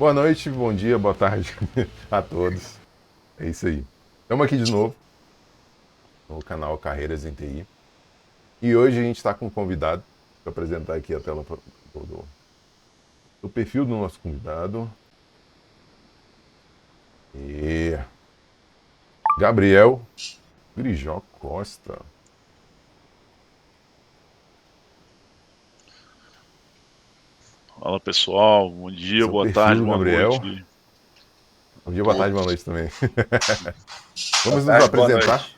Boa noite, bom dia, boa tarde a todos. É isso aí. Estamos aqui de novo no canal Carreiras em TI. E hoje a gente está com um convidado. Vou apresentar aqui a tela do perfil do nosso convidado. E Gabriel Grijó Costa. Fala pessoal, bom dia, Esse é o boa perfil tarde, do boa Gabriel. noite. Bom dia, boa tarde, boa noite também. Boa Vamos nos tarde, boa apresentar. noite.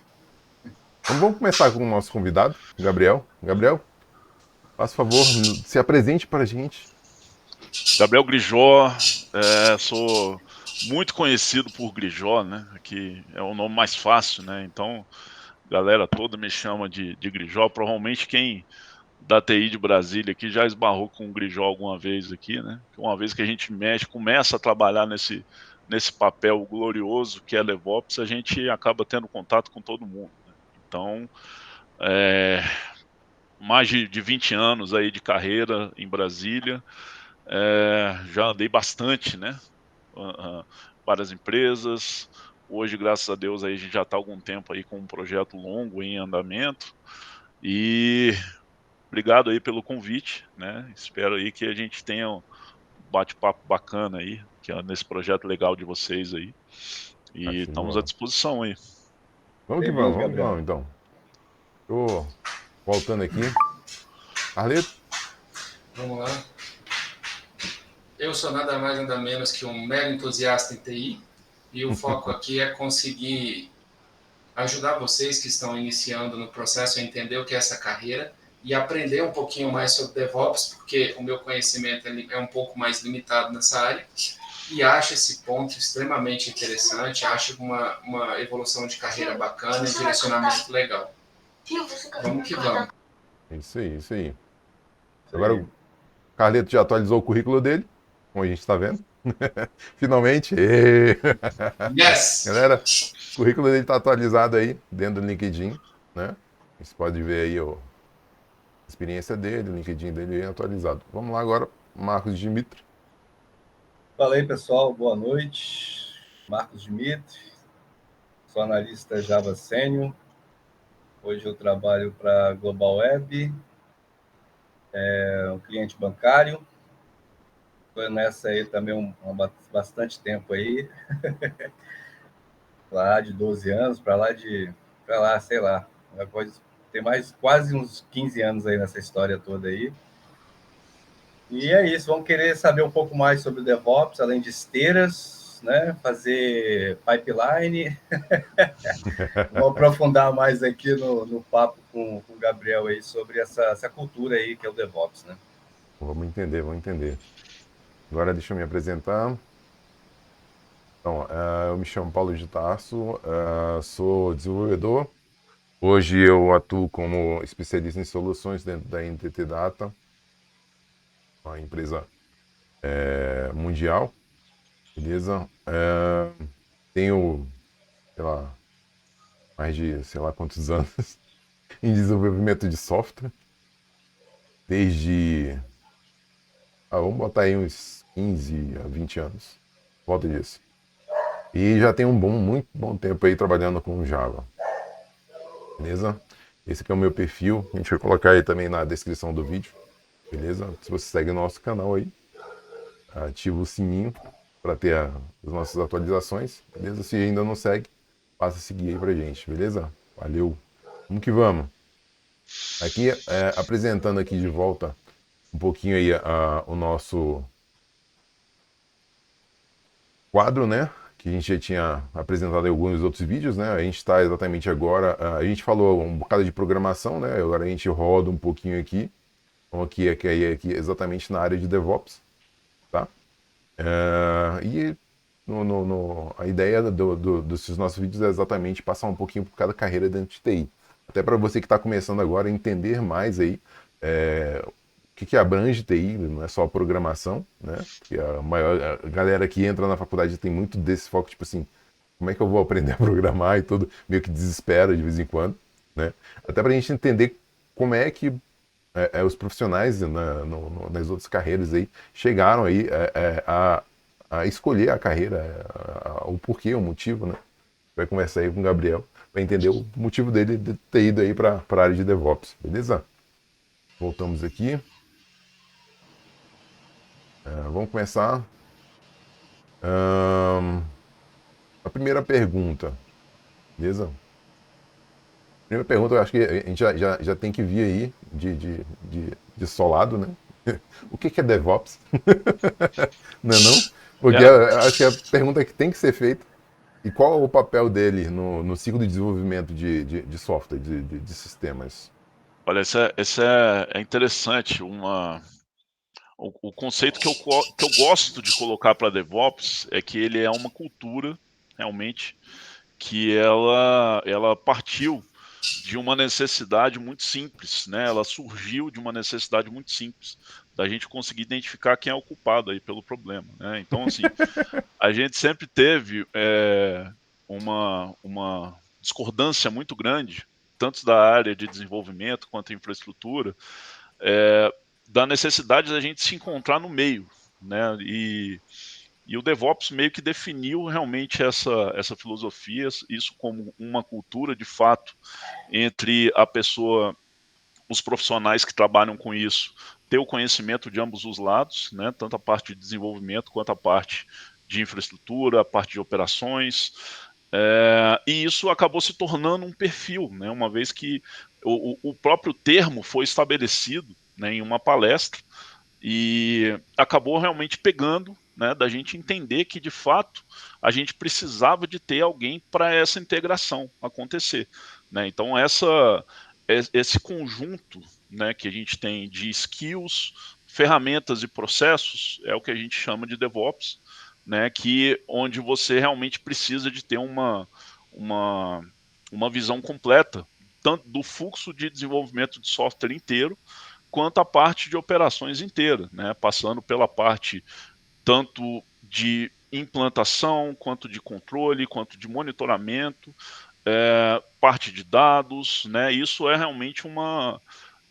Vamos começar com o nosso convidado, Gabriel. Gabriel, faça favor, se apresente para a gente. Gabriel Grijó, sou muito conhecido por Grijó, né? Que é o nome mais fácil, né? Então, a galera toda me chama de Grijó. Provavelmente quem da TI de Brasília aqui já esbarrou com o Grijó alguma vez aqui, né? Uma vez que a gente começa a trabalhar nesse papel glorioso que é DevOps, a gente acaba tendo contato com todo mundo, né? Então, é, mais de 20 anos aí de carreira em Brasília. Já andei bastante, né? Várias empresas. Hoje, graças a Deus, aí a gente já está há algum tempo aí com um projeto longo em andamento. E obrigado aí pelo convite, né? Espero aí que a gente tenha um bate-papo bacana aí, que é nesse projeto legal de vocês aí. E Acho de estamos à bola. disposição aí. Vamos, Bem-vindo, vamos que Gabriel. vamos então. Tô voltando aqui. Carleto? Vamos lá. Eu sou nada mais nada menos que um mero entusiasta em TI e o foco aqui é conseguir ajudar vocês que estão iniciando no processo a entender o que é essa carreira e aprender um pouquinho mais sobre DevOps, porque o meu conhecimento é um pouco mais limitado nessa área e acho esse ponto extremamente interessante, acho uma evolução de carreira bacana e um direcionamento legal. Vamos que vamos. Isso aí, isso aí. Isso Agora aí. o Carleto já atualizou o currículo dele, como a gente está vendo. Finalmente. Ê! Yes! Galera, o currículo dele está atualizado aí dentro do LinkedIn, né? Você pode ver aí a experiência dele, o LinkedIn dele é atualizado. Vamos lá agora, Marcos Dimitri. Fala aí, pessoal, boa noite. Marcos Dimitri, sou analista Java Sênior. Hoje eu trabalho para a Global Web, um cliente bancário. Estou nessa aí também bastante tempo aí, lá de 12 anos, para lá, sei lá, pode ter mais quase uns 15 anos aí nessa história toda aí. E é isso, vamos querer saber um pouco mais sobre o DevOps, além de esteiras, né? Fazer pipeline. Vamos aprofundar mais aqui no papo com o Gabriel aí sobre essa cultura aí que é o DevOps, né? Vamos entender, vamos entender. Agora deixa eu me apresentar. Então, eu me chamo Paulo de Tarso, sou desenvolvedor. Hoje eu atuo como especialista em soluções dentro da NTT Data, uma empresa mundial, beleza? Tenho, sei lá, mais de sei lá quantos anos em desenvolvimento de software, desde, vamos botar aí uns 15 a 20 anos, volta disso. E já tenho muito bom tempo aí trabalhando com Java, beleza? Esse aqui é o meu perfil, a gente vai colocar aí também na descrição do vídeo, beleza? Se você segue o nosso canal aí, ativa o sininho para ter as nossas atualizações, beleza? Se ainda não segue, passa a seguir aí pra gente, beleza? Valeu, vamos que vamos. Aqui, apresentando aqui de volta um pouquinho aí o nosso quadro, né? Que a gente já tinha apresentado em alguns outros vídeos, né? A gente está exatamente agora, a gente falou um bocado de programação, né? Agora a gente roda um pouquinho aqui, então aqui exatamente na área de DevOps, tá? E a ideia dos nossos vídeos é exatamente passar um pouquinho por cada carreira dentro de TI. Até para você que está começando agora entender mais aí o que abrange TI, não é só a programação, né? Porque a galera que entra na faculdade tem muito desse foco, tipo assim, como é que eu vou aprender a programar e tudo, meio que desespera de vez em quando, né? Até para a gente entender como é que os profissionais nas outras carreiras aí chegaram aí a escolher a carreira, o porquê, o motivo, né? Vai conversar aí com o Gabriel para entender o motivo dele de ter ido aí para a área de DevOps, beleza? Voltamos aqui. Vamos começar. A primeira pergunta, beleza? Primeira pergunta, eu acho que a gente já tem que vir aí de solado, né? O que é DevOps? Não é não? Porque eu acho que é a pergunta que tem que ser feita. E qual é o papel dele no ciclo de desenvolvimento de software, de sistemas? Olha, esse é interessante. O conceito que eu gosto de colocar para DevOps é que ele é uma cultura, realmente, que ela partiu de uma necessidade muito simples, né? Ela surgiu de uma necessidade muito simples, da gente conseguir identificar quem é o culpado aí pelo problema, né? Então, assim, a gente sempre teve uma discordância muito grande, tanto da área de desenvolvimento quanto infraestrutura, da necessidade da gente se encontrar no meio, né? E o DevOps meio que definiu realmente essa filosofia, isso como uma cultura de fato entre a pessoa, os profissionais que trabalham com isso, ter o conhecimento de ambos os lados, né? Tanto a parte de desenvolvimento quanto a parte de infraestrutura, a parte de operações. E isso acabou se tornando um perfil, né? Uma vez que o próprio termo foi estabelecido, né, em uma palestra e acabou realmente pegando, né, da gente entender que de fato a gente precisava de ter alguém para essa integração acontecer, né? Então esse conjunto, né, que a gente tem de skills, ferramentas e processos é o que a gente chama de DevOps, né, que onde você realmente precisa de ter uma visão completa tanto do fluxo de desenvolvimento de software inteiro quanto a parte de operações inteira, né? Passando pela parte tanto de implantação, quanto de controle, quanto de monitoramento, parte de dados, né? Isso é realmente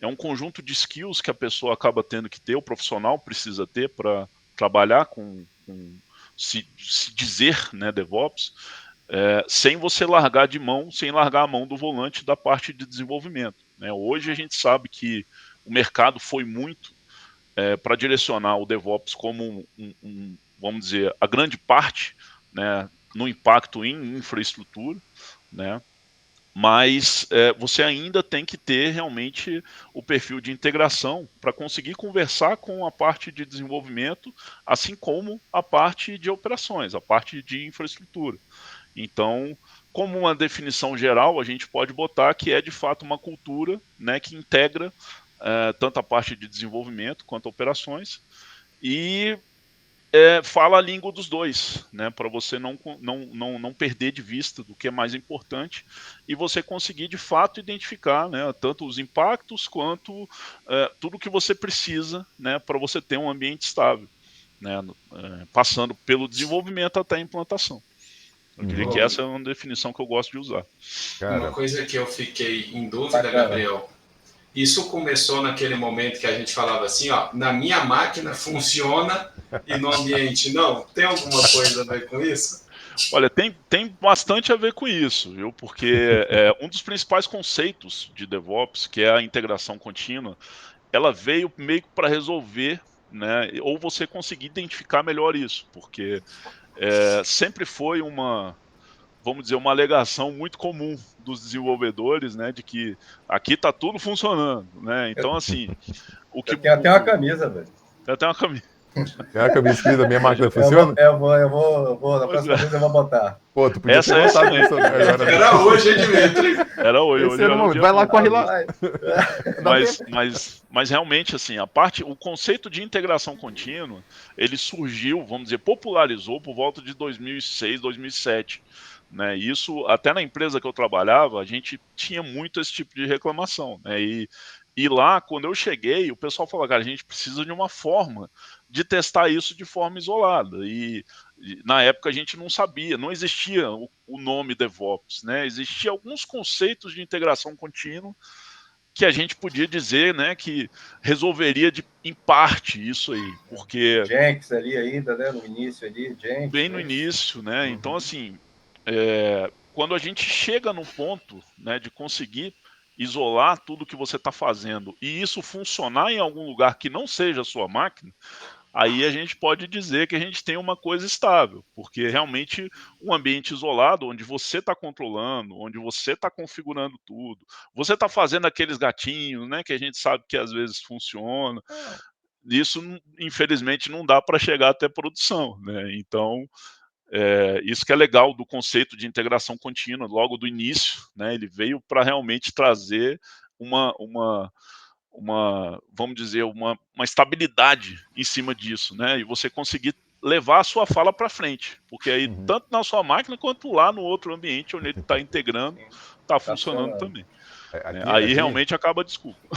é um conjunto de skills que a pessoa acaba tendo que ter, o profissional precisa ter para trabalhar se dizer, né, DevOps, sem você largar de mão, sem largar a mão do volante da parte de desenvolvimento, né? Hoje a gente sabe que o mercado foi muito para direcionar o DevOps como vamos dizer, a grande parte, né, no impacto em infraestrutura, né? Mas você ainda tem que ter realmente o perfil de integração para conseguir conversar com a parte de desenvolvimento, assim como a parte de operações, a parte de infraestrutura. Então, como uma definição geral, a gente pode botar que é de fato uma cultura, né, que integra tanto a parte de desenvolvimento quanto operações e fala a língua dos dois, né, para você não perder de vista do que é mais importante e você conseguir de fato identificar, né, tanto os impactos quanto tudo que você precisa, né, para você ter um ambiente estável, né, passando pelo desenvolvimento até a implantação. Eu diria que essa é uma definição que eu gosto de usar. Uma coisa que eu fiquei em dúvida, Gabriel, isso começou naquele momento que a gente falava assim, ó, na minha máquina funciona e no ambiente não? Tem alguma coisa a ver com isso? Olha, tem bastante a ver com isso, viu? Porque um dos principais conceitos de DevOps, que é a integração contínua, ela veio meio que para resolver, né? Ou você conseguir identificar melhor isso, porque sempre foi vamos dizer, uma alegação muito comum dos desenvolvedores, né, de que aqui está tudo funcionando, né? Então, assim, tem até uma camisa, velho. Tem até uma camisa. Tem uma camisa escrita, minha máquina funciona? Eu vou, na próxima vez eu vou botar. Pô, tu podia ter botado isso agora. Era hoje, hein, Dimitri? Era hoje. Vai lá, corre lá. Mas realmente, assim, o conceito de integração contínua, ele surgiu, vamos dizer, popularizou por volta de 2006, 2007. Né? Isso, até na empresa que eu trabalhava, a gente tinha muito esse tipo de reclamação. Né? E lá, quando eu cheguei, o pessoal falou, cara, a gente precisa de uma forma de testar isso de forma isolada. E na época a gente não sabia, não existia o nome DevOps, né? Existiam alguns conceitos de integração contínua, que a gente podia dizer, né, que resolveria em parte isso aí, porque Jenks ali ainda, né, no início ali, Jenks, bem no início, né? Então, assim, quando a gente chega no ponto, né, de conseguir isolar tudo que você está fazendo e isso funcionar em algum lugar que não seja a sua máquina, aí a gente pode dizer que a gente tem uma coisa estável, porque realmente um ambiente isolado, onde você está controlando, onde você está configurando tudo, você está fazendo aqueles gatinhos, né, que a gente sabe que às vezes funciona, isso infelizmente não dá para chegar até produção, né? Então, isso que é legal do conceito de integração contínua, logo do início, né? Ele veio para realmente trazer vamos dizer, uma estabilidade em cima disso, né? E você conseguir levar a sua fala para frente, porque aí tanto na sua máquina quanto lá no outro ambiente onde ele está integrando, está funcionando também. Né? Aí realmente acaba a desculpa.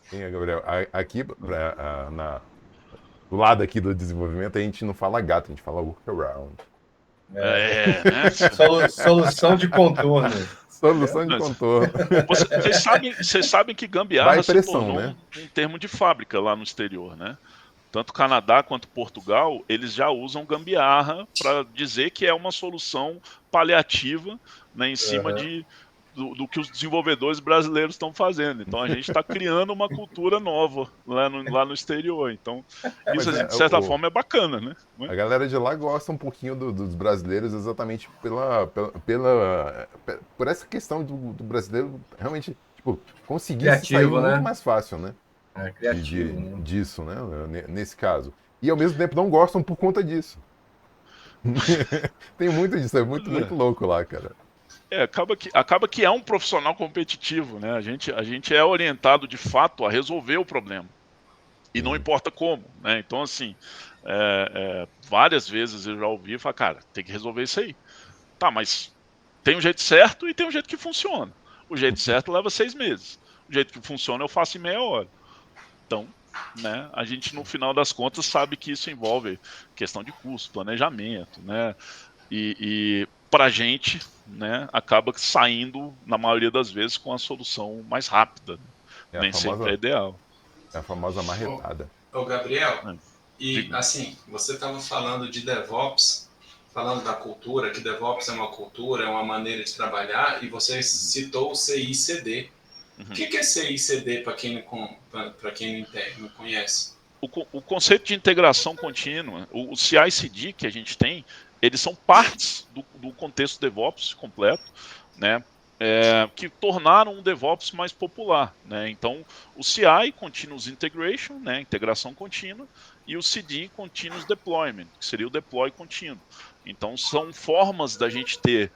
Sim, Gabriel. Aqui, do lado aqui do desenvolvimento, a gente não fala gato, a gente fala workaround. Né? Solução de contorno. Solução de contorno. Vocês sabem que gambiarra se tornou, né, um termo de fábrica lá no exterior, né? Tanto Canadá quanto Portugal, eles já usam gambiarra para dizer que é uma solução paliativa, né, em cima do que os desenvolvedores brasileiros estão fazendo. Então a gente está criando uma cultura nova lá no exterior. Então isso, de certa forma, é bacana, né? A galera de lá gosta um pouquinho dos brasileiros exatamente por essa questão do brasileiro realmente, tipo, conseguir sair muito mais fácil, né? Criativo, disso, né? Nesse caso. E ao mesmo tempo não gostam por conta disso. Tem muito disso, é muito louco lá, cara. Acaba que é um profissional competitivo, né? A gente é orientado de fato a resolver o problema. E não importa como, né? Então, assim, várias vezes eu já ouvi e falei, cara, tem que resolver isso aí. Tá, mas tem um jeito certo e tem um jeito que funciona. O jeito certo leva 6 meses. O jeito que funciona eu faço em meia hora. Então, né, a gente no final das contas sabe que isso envolve questão de custo, planejamento, né? E para a gente, né, acaba saindo, na maioria das vezes, com a solução mais rápida. Né? Nem sempre é ideal. É a famosa marretada. Ô Gabriel, assim, você estava falando de DevOps, falando da cultura, que DevOps é uma cultura, é uma maneira de trabalhar, e você citou o CI/CD. O que é CI/CD para quem não conhece? O conceito de integração contínua, o CI/CD que a gente tem, eles são partes do contexto DevOps completo, né? Que tornaram o DevOps mais popular, né? Então, o CI, Continuous Integration, né? Integração contínua, e o CD, Continuous Deployment, que seria o deploy contínuo. Então, são formas da gente ter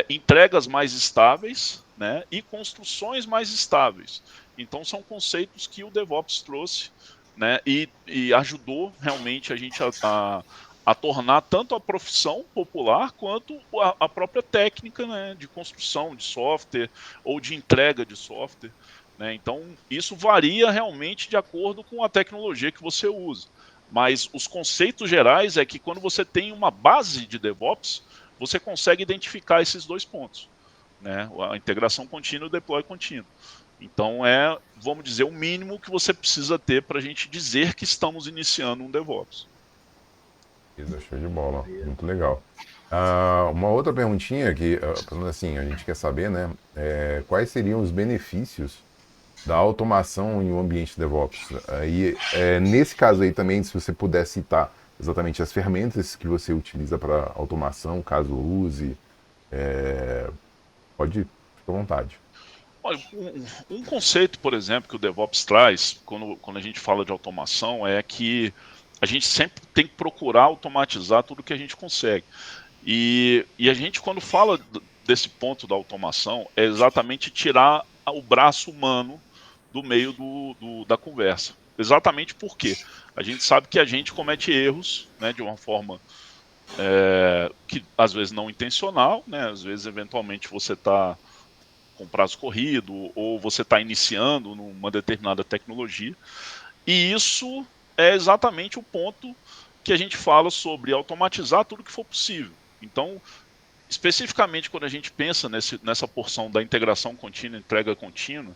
entregas mais estáveis, né? E construções mais estáveis. Então, são conceitos que o DevOps trouxe, né? E ajudou realmente a gente a tornar tanto a profissão popular quanto a própria técnica, né, de construção de software ou de entrega de software. Né? Então, isso varia realmente de acordo com a tecnologia que você usa. Mas os conceitos gerais é que quando você tem uma base de DevOps, você consegue identificar esses dois pontos. Né? A integração contínua e o deploy contínuo. Então, vamos dizer, o mínimo que você precisa ter para a gente dizer que estamos iniciando um DevOps. Show de bola, muito legal. Uma outra perguntinha que, assim, a gente quer saber, né? Quais seriam os benefícios da automação em um ambiente DevOps? Aí, nesse caso aí também, se você puder citar exatamente as ferramentas que você utiliza para automação, caso use, pode, fica à vontade. Olha, um conceito, por exemplo, que o DevOps traz, quando a gente fala de automação, é que a gente sempre tem que procurar automatizar tudo que a gente consegue. E a gente, quando fala desse ponto da automação, é exatamente tirar o braço humano do meio da conversa. Exatamente porque a gente sabe que a gente comete erros, né, de uma forma que às vezes não intencional, né, às vezes eventualmente você está com prazo corrido ou você está iniciando numa determinada tecnologia. E isso é exatamente o ponto que a gente fala sobre automatizar tudo que for possível. Então, especificamente quando a gente pensa nessa porção da integração contínua, entrega contínua,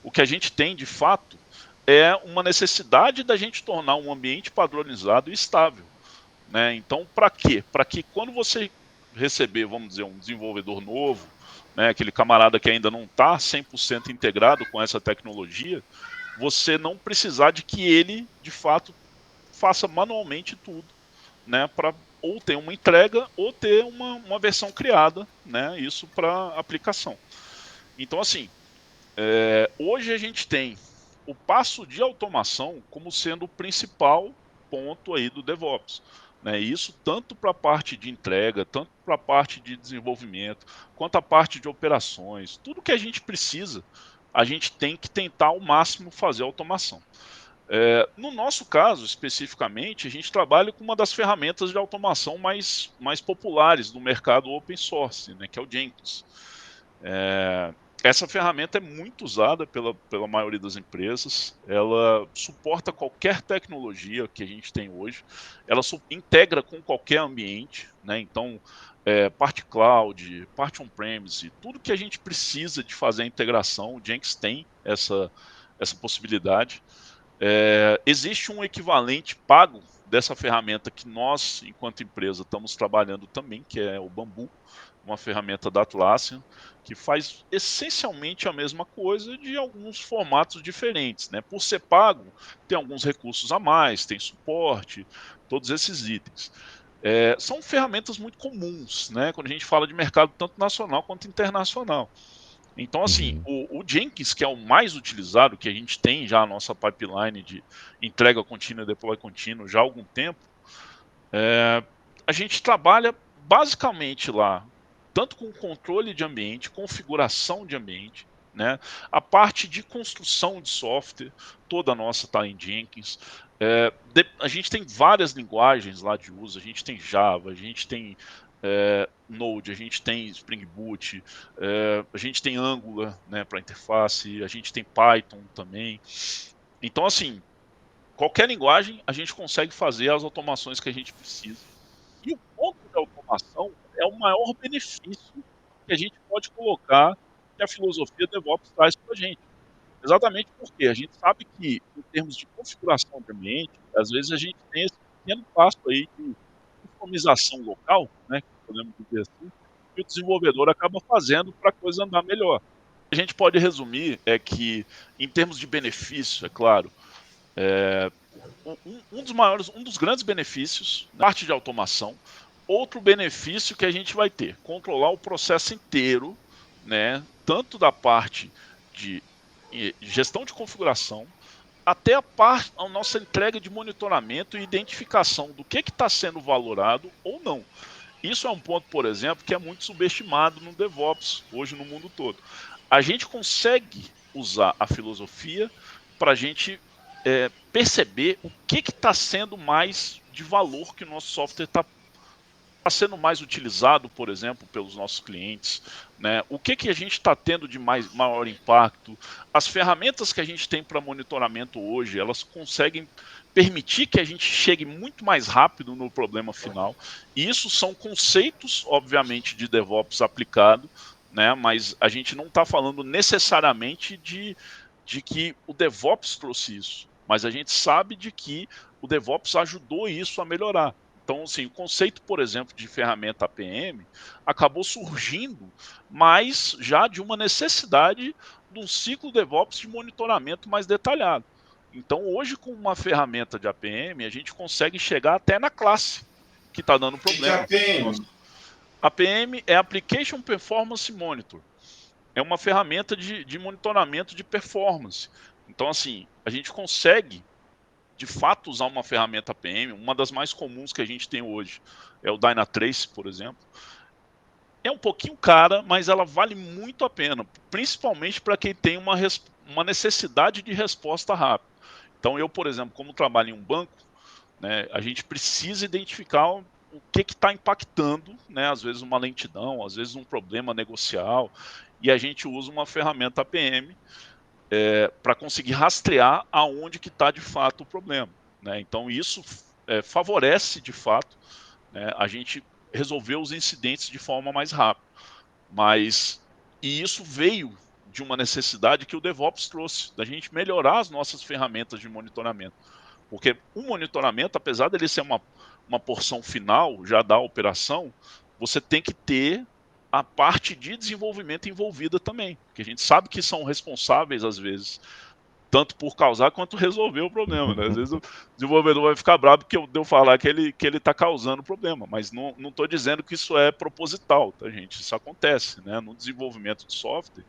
O que a gente tem, de fato, é uma necessidade da gente tornar um ambiente padronizado e estável, né? Então, para quê? Para que quando você receber, vamos dizer, um desenvolvedor novo, né, aquele camarada que ainda não está 100% integrado com essa tecnologia, você não precisar de que ele, de fato, faça manualmente tudo, né, para ou ter uma entrega ou ter uma versão criada, né, isso para aplicação. Então, assim, hoje a gente tem o passo de automação como sendo o principal ponto aí do DevOps, né? Isso tanto para a parte de entrega, tanto para a parte de desenvolvimento, quanto a parte de operações. Tudo que a gente precisa, a gente tem que tentar ao máximo fazer automação. No nosso caso, especificamente, a gente trabalha com uma das ferramentas de automação mais populares do mercado open source, né, que é o Jenkins. Essa ferramenta é muito usada pela maioria das empresas, ela suporta qualquer tecnologia que a gente tem hoje, ela integra com qualquer ambiente, né? Então, parte cloud, parte on-premise, tudo que a gente precisa de fazer a integração, o Jenkins tem essa possibilidade. Existe um equivalente pago dessa ferramenta que nós, enquanto empresa, estamos trabalhando também, que é o Bamboo, uma ferramenta da Atlassian, que faz essencialmente a mesma coisa de alguns formatos diferentes, né? Por ser pago, tem alguns recursos a mais, tem suporte, todos esses itens. São ferramentas muito comuns, né? Quando a gente fala de mercado tanto nacional quanto internacional. Então, assim, Uhum. o Jenkins, que é o mais utilizado, que a gente tem já a nossa pipeline de entrega contínua e deploy contínuo já há algum tempo, a gente trabalha basicamente lá, tanto com controle de ambiente, configuração de ambiente, né? A parte de construção de software, toda a nossa está em Jenkins. A gente tem várias linguagens lá de uso, a gente tem Java, a gente tem Node, a gente tem Spring Boot, a gente tem Angular, né, para interface, a gente tem Python também. Então, assim, qualquer linguagem a gente consegue fazer as automações que a gente precisa. E o ponto de automação é o maior benefício que a gente pode colocar que a filosofia DevOps traz para a gente. Exatamente porque a gente sabe que, em termos de configuração de ambiente, às vezes a gente tem esse pequeno passo aí de customização local, né, que podemos dizer assim, que o desenvolvedor acaba fazendo para a coisa andar melhor. A gente pode resumir é que, em termos de benefício, é claro, um dos grandes benefícios, na parte de automação, outro benefício que a gente vai ter, controlar o processo inteiro, né, tanto da parte de gestão de configuração, até a nossa entrega de monitoramento e identificação do que está sendo valorado ou não. Isso é um ponto, por exemplo, que é muito subestimado no DevOps, hoje no mundo todo. A gente consegue usar a filosofia para a gente perceber o que está sendo mais de valor que o nosso software está sendo mais utilizado, por exemplo, pelos nossos clientes, né? O que a gente está tendo de maior impacto? As ferramentas que a gente tem para monitoramento hoje, elas conseguem permitir que a gente chegue muito mais rápido no problema final. E isso são conceitos, obviamente, de DevOps aplicado, né? Mas a gente não está falando necessariamente de que o DevOps trouxe isso, mas a gente sabe de que o DevOps ajudou isso a melhorar. Então, assim, o conceito, por exemplo, de ferramenta APM acabou surgindo, mas já de uma necessidade de um ciclo DevOps de monitoramento mais detalhado. Então, hoje, com uma ferramenta de APM, a gente consegue chegar até na classe que está dando problema. O que é APM? APM é Application Performance Monitor. É uma ferramenta de monitoramento de performance. Então, assim, a gente consegue de fato usar uma ferramenta APM, uma das mais comuns que a gente tem hoje é o Dynatrace, por exemplo. É um pouquinho cara, mas ela vale muito a pena, principalmente para quem tem uma necessidade de resposta rápida. Então, eu, por exemplo, como trabalho em um banco, né, a gente precisa identificar o que está impactando, né, às vezes uma lentidão, às vezes um problema negocial, e a gente usa uma ferramenta APM para conseguir rastrear aonde que está de fato o problema, né? Então isso favorece de fato, né, a gente resolver os incidentes de forma mais rápida. E isso veio de uma necessidade que o DevOps trouxe, da gente melhorar as nossas ferramentas de monitoramento. Porque o monitoramento, apesar dele ser uma porção final já da operação, você tem que ter a parte de desenvolvimento envolvida também, porque a gente sabe que são responsáveis, às vezes, tanto por causar quanto resolver o problema, né? Às vezes o desenvolvedor vai ficar bravo porque eu falar que ele está causando problema, mas não estou dizendo que isso é proposital, tá, gente? Isso acontece, né? No desenvolvimento de software,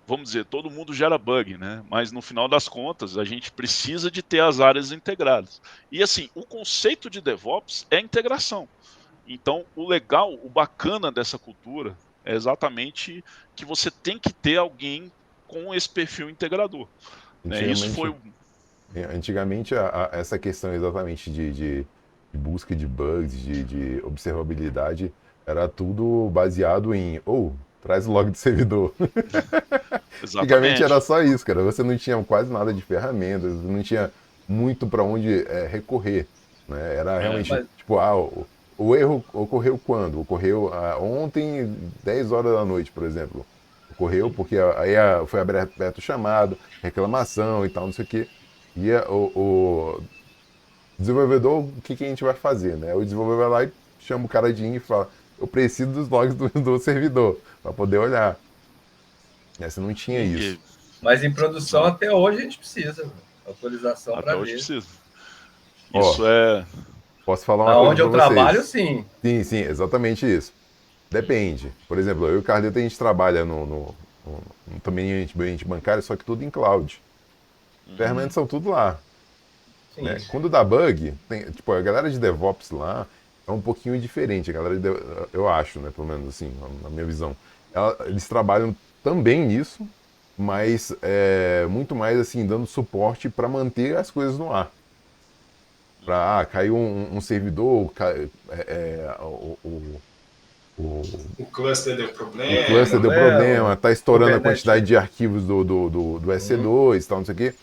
vamos dizer, todo mundo gera bug, né? Mas no final das contas, a gente precisa de ter as áreas integradas. E assim, o conceito de DevOps é integração. Então, o legal, o bacana dessa cultura é exatamente que você tem que ter alguém com esse perfil integrador, né? Isso foi Antigamente, essa questão exatamente de busca de bugs, de observabilidade, era tudo baseado em, traz o log do servidor. Antigamente era só isso, cara. Você não tinha quase nada de ferramentas, não tinha muito para onde recorrer, né? Era realmente, tipo, o erro ocorreu quando? Ocorreu ontem, 10 horas da noite, por exemplo. Ocorreu porque aí foi aberto o chamado, reclamação e tal, não sei o quê. E o desenvolvedor, o que a gente vai fazer, né? O desenvolvedor vai lá e chama o cara de in e fala, eu preciso dos logs do servidor, para poder olhar. Você não tinha isso. Mas em produção até hoje a gente precisa. Autorização para ver. Até hoje precisa. Isso Posso falar uma coisa Onde eu trabalho, sim. Sim, exatamente isso. Depende. Por exemplo, eu e o Carlito, a gente trabalha também em ambiente bancário, só que tudo em cloud. Ferramentas são tudo lá. Né? Quando dá bug, tipo, a galera de DevOps lá é um pouquinho diferente. A galera eu acho, né, pelo menos assim, na minha visão. Eles trabalham também nisso, mas muito mais assim, dando suporte para manter as coisas no ar. Caiu um servidor, o cluster deu problema. O cluster deu problema, tá estourando a quantidade de arquivos do EC2 e tal, não sei o quê.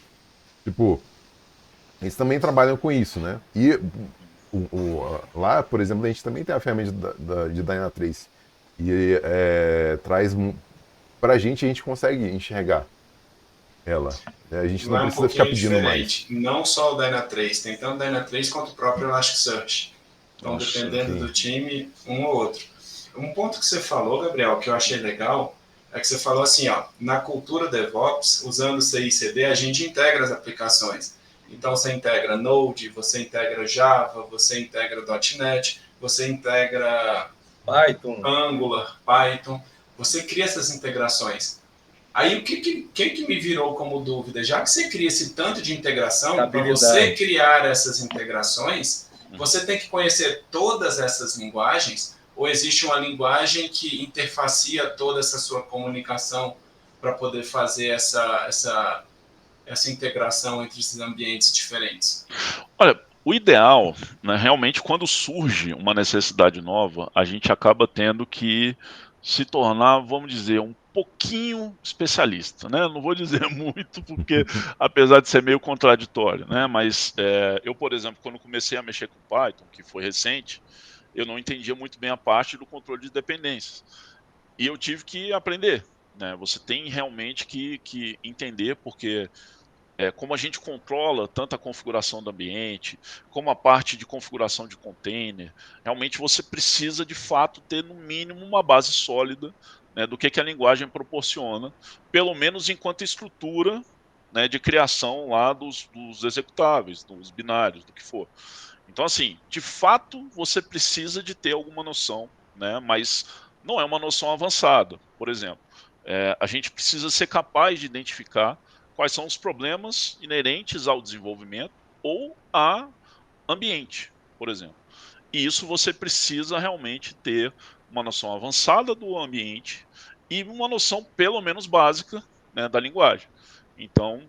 Tipo, eles também trabalham com isso, né? E lá, por exemplo, a gente também tem a ferramenta de Dynatrace. E traz pra gente, a gente consegue enxergar ela. A gente não precisa ficar pedindo mais. Não só o Dynatrace, tem tanto o Dynatrace quanto o próprio Elasticsearch. Então, dependendo do time, um ou outro. Um ponto que você falou, Gabriel, que eu achei legal, é que você falou assim, na cultura DevOps, usando CI e CD, a gente integra as aplicações. Então, você integra Node, você integra Java, você integra .NET, você integra Python, Angular, Python. Você cria essas integrações. Aí, o que me virou como dúvida? Já que você cria esse tanto de integração, para você criar essas integrações, você tem que conhecer todas essas linguagens, ou existe uma linguagem que interfacia toda essa sua comunicação para poder fazer essa integração entre esses ambientes diferentes? Olha, o ideal, né, realmente, quando surge uma necessidade nova, a gente acaba tendo que se tornar, vamos dizer, um pouquinho especialista, né? Não vou dizer muito, porque apesar de ser meio contraditório, né? Mas eu, por exemplo, quando comecei a mexer com Python, que foi recente, eu não entendia muito bem a parte do controle de dependências. E eu tive que aprender, né? Você tem realmente que entender, porque como a gente controla tanto a configuração do ambiente, como a parte de configuração de container, realmente você precisa, de fato, ter, no mínimo, uma base sólida, né, do que a linguagem proporciona, pelo menos enquanto estrutura, né, de criação lá dos executáveis, dos binários, do que for. Então, assim, de fato, você precisa de ter alguma noção, né, mas não é uma noção avançada. Por exemplo, a gente precisa ser capaz de identificar quais são os problemas inerentes ao desenvolvimento ou a ambiente, por exemplo. E isso você precisa realmente ter uma noção avançada do ambiente e uma noção pelo menos básica, né, da linguagem. Então,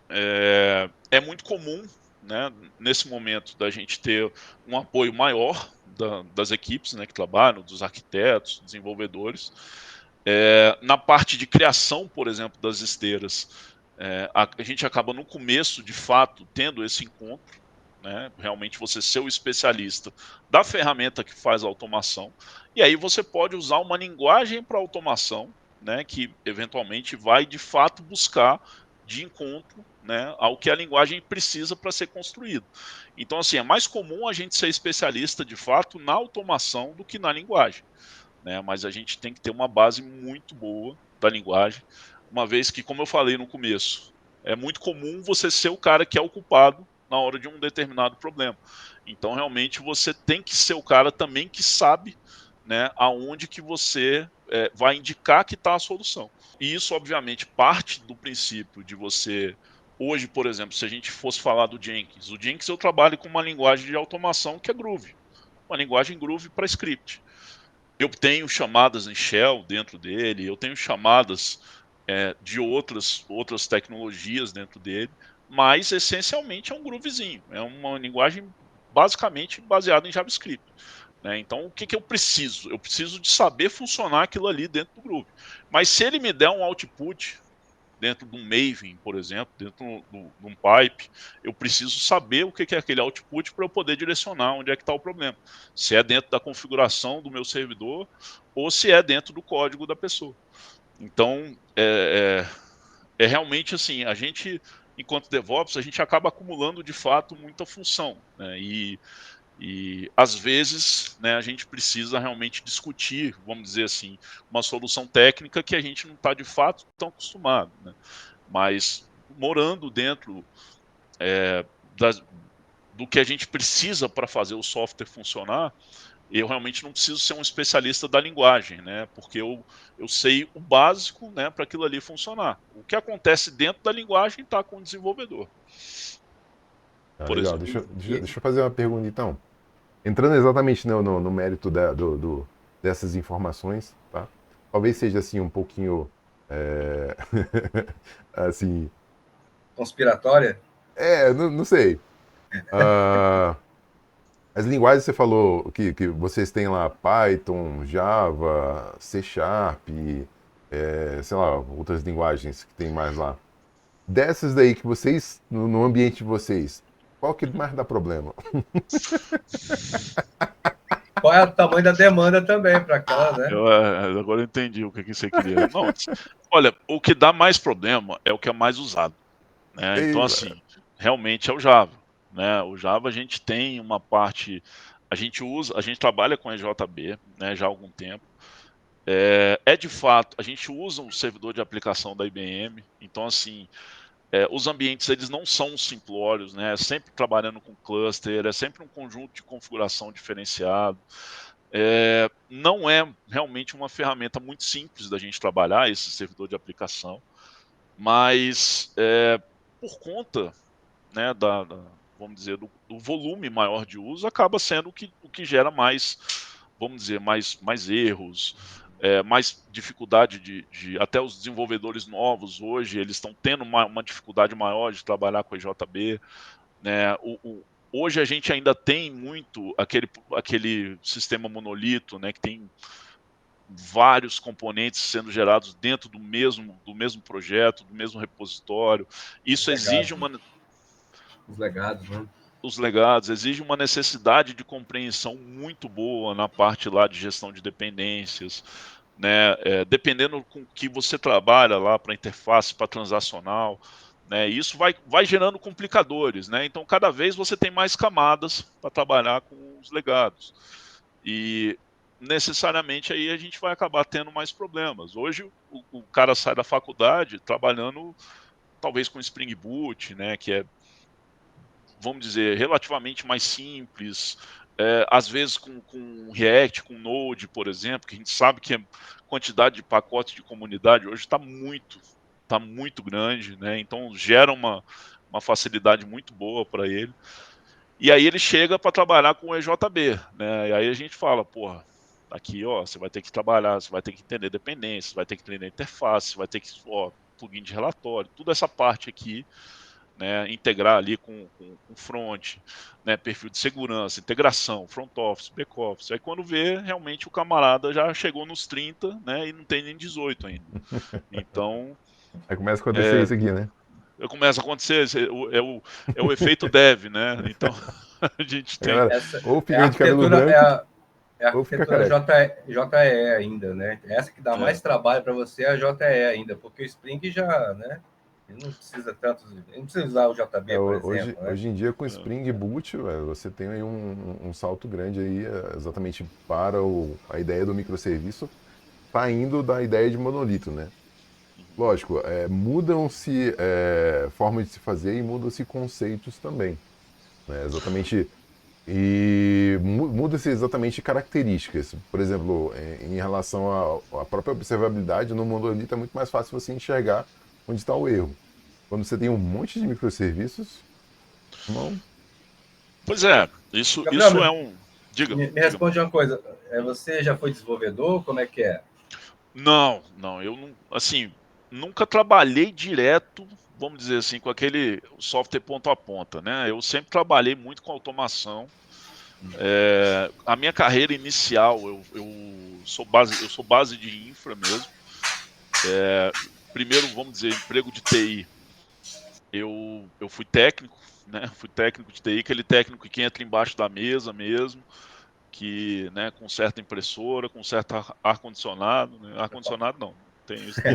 é muito comum, né, nesse momento, da gente ter um apoio maior das equipes, né, que trabalham, dos arquitetos, desenvolvedores. Na parte de criação, por exemplo, das esteiras, a gente acaba no começo, de fato, tendo esse encontro, né, realmente você ser o especialista da ferramenta que faz a automação, e aí você pode usar uma linguagem para automação, né, que eventualmente vai de fato buscar de encontro, né, ao que a linguagem precisa para ser construído. Então, assim, é mais comum a gente ser especialista de fato na automação do que na linguagem, né, mas a gente tem que ter uma base muito boa da linguagem, uma vez que, como eu falei no começo, é muito comum você ser o cara que é o culpado na hora de um determinado problema. Então, realmente, você tem que ser o cara também que sabe, né, aonde que você vai indicar que está a solução. E isso, obviamente, parte do princípio de você... Hoje, por exemplo, se a gente fosse falar do Jenkins, o Jenkins eu trabalho com uma linguagem de automação que é Groovy, uma linguagem Groovy para script. Eu tenho chamadas em Shell dentro dele, eu tenho chamadas de outras tecnologias dentro dele, mas essencialmente é um Groovyzinho, é uma linguagem basicamente baseada em JavaScript, né? Então, o que, que eu preciso? Eu preciso de saber funcionar aquilo ali dentro do Groovy. Mas se ele me der um output dentro de um Maven, por exemplo, dentro de um pipe, eu preciso saber o que é aquele output para eu poder direcionar onde é que está o problema. Se é dentro da configuração do meu servidor ou se é dentro do código da pessoa. Então, é realmente assim, a gente, enquanto DevOps, a gente acaba acumulando de fato muita função, né? E às vezes, né, a gente precisa realmente discutir, vamos dizer assim, uma solução técnica que a gente não está de fato tão acostumado, né? Mas morando dentro do que a gente precisa para fazer o software funcionar, eu realmente não preciso ser um especialista da linguagem, né? Porque eu sei o básico, né, para aquilo ali funcionar. O que acontece dentro da linguagem está com o desenvolvedor. Por Legal, exemplo. deixa eu fazer uma pergunta então. Entrando exatamente no mérito dessas informações, tá? Talvez seja assim um pouquinho assim. Conspiratória? Não sei. As linguagens você falou que vocês têm lá Python, Java, C Sharp, sei lá, outras linguagens que tem mais lá. Dessas daí que vocês, no ambiente de vocês, qual que mais dá problema? Qual é o tamanho da demanda também para aquela, né? Agora eu entendi o que você queria. Não, olha, o que dá mais problema é o que é mais usado, né? Então, assim, realmente é o Java, né? O Java a gente tem uma parte, a gente trabalha com EJB, né, já há algum tempo. De fato, a gente usa um servidor de aplicação da IBM, então, assim, os ambientes eles não são simplórios, né? É sempre trabalhando com cluster, é sempre um conjunto de configuração diferenciado. Não é realmente uma ferramenta muito simples da gente trabalhar esse servidor de aplicação, mas por conta, né, vamos dizer, do volume maior de uso, acaba sendo o que gera mais, vamos dizer, mais erros, mais dificuldade de até os desenvolvedores novos hoje, eles estão tendo uma dificuldade maior de trabalhar com EJB, né? Hoje a gente ainda tem muito aquele sistema monolito, né, que tem vários componentes sendo gerados dentro do mesmo projeto, do mesmo repositório. Isso exige os legados, né? Os legados, exige uma necessidade de compreensão muito boa na parte lá de gestão de dependências, né? Dependendo com que você trabalha lá para interface, para transacional, né? Isso vai gerando complicadores, né? Então, cada vez você tem mais camadas para trabalhar com os legados. E necessariamente aí a gente vai acabar tendo mais problemas. Hoje o cara sai da faculdade trabalhando talvez com Spring Boot, né? Que é, vamos dizer, relativamente mais simples, às vezes com React, com Node, por exemplo, que a gente sabe que a quantidade de pacotes de comunidade hoje está muito grande, né? Então gera uma facilidade muito boa para ele. E aí ele chega para trabalhar com o EJB, né? E aí a gente fala, porra, aqui, ó, você vai ter que trabalhar, você vai ter que entender dependências, você vai ter que entender interface, você vai ter que, plugin de relatório, toda essa parte aqui, né, integrar ali com front, né, perfil de segurança, integração, front office, back office. Aí quando vê, realmente o camarada já chegou nos 30, né, e não tem nem 18 ainda. Então... Aí começa a acontecer isso aqui, né? Começa a acontecer, é o efeito dev, né? Então, a gente tem... Galera, ou fica de cabelo branco... É a Ou fica arquitetura careca. JE ainda, né? Essa que dá É. mais trabalho para você é a JE ainda, porque o Spring já, né? Ele não precisa tanto, ele não precisa usar o JB, por Hoje, exemplo, né? hoje em dia, com Spring Boot, velho, você tem aí um salto grande aí, exatamente para a ideia do microserviço, saindo da ideia de monolito, né? Lógico, mudam-se formas de se fazer e mudam-se conceitos também, né? Exatamente. E muda-se exatamente características. Por exemplo, em relação à própria observabilidade, no monolito é muito mais fácil você enxergar onde está o erro. Quando você tem um monte de microserviços, não. Pois é, isso Gabriel, é um. Diga, me diga. responde uma coisa. Você já foi desenvolvedor? Como é que é? Não, eu não, assim, nunca trabalhei direto, vamos dizer assim, com aquele software ponta a ponta, né? Eu sempre trabalhei muito com automação. A minha carreira inicial, eu sou base de infra mesmo. Primeiro, vamos dizer, emprego de TI. Eu fui técnico, né? Fui técnico de TI, aquele técnico que entra embaixo da mesa mesmo, que, né, conserta impressora, conserta ar-condicionado, né? Ar-condicionado não tem isso não.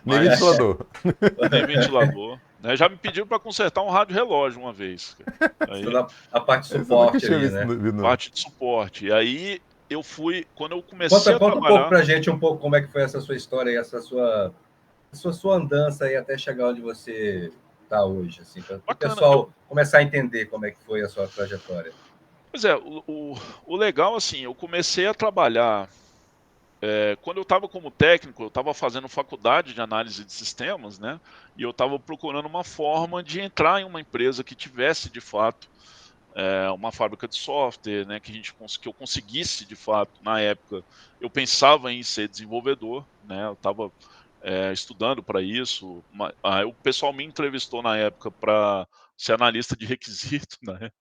Nem Mas ventilador. nem ventilador, né? Já me pediram para consertar um rádio relógio uma vez, cara. Aí, Toda a parte de Essa eu nunca suporte tinha ali, visto, né? não. parte de suporte. E aí quando eu comecei Conta, a conta um pouco trabalhar, pra gente um pouco como é que foi essa sua história e essa sua andança aí até chegar onde você está hoje, assim, para o bacana. pessoal começar a entender como é que foi a sua trajetória. Pois é, o legal, assim, eu comecei a trabalhar. Quando eu estava como técnico, eu estava fazendo faculdade de análise de sistemas, né? E eu estava procurando uma forma de entrar em uma empresa que tivesse, de fato, uma fábrica de software, né? Que eu conseguisse, de fato, na época, eu pensava em ser desenvolvedor, né? Eu estava estudando para isso. O pessoal me entrevistou na época para ser analista de requisito, né?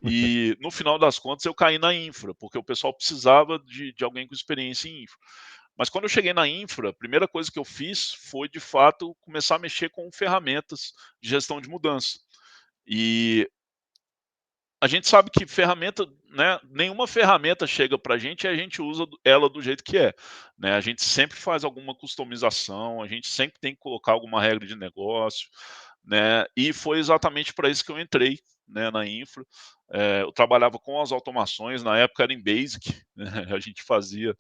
E no final das contas eu caí na infra, porque o pessoal precisava de alguém com experiência em infra. Mas quando eu cheguei na infra, a primeira coisa que eu fiz foi, de fato, começar a mexer com ferramentas de gestão de mudança. E a gente sabe que ferramenta, né, nenhuma ferramenta chega para a gente e a gente usa ela do jeito que é, né? A gente sempre faz alguma customização, a gente sempre tem que colocar alguma regra de negócio, né? E foi exatamente para isso que eu entrei, né, na infra. Eu trabalhava com as automações, na época era em Basic, né? A gente fazia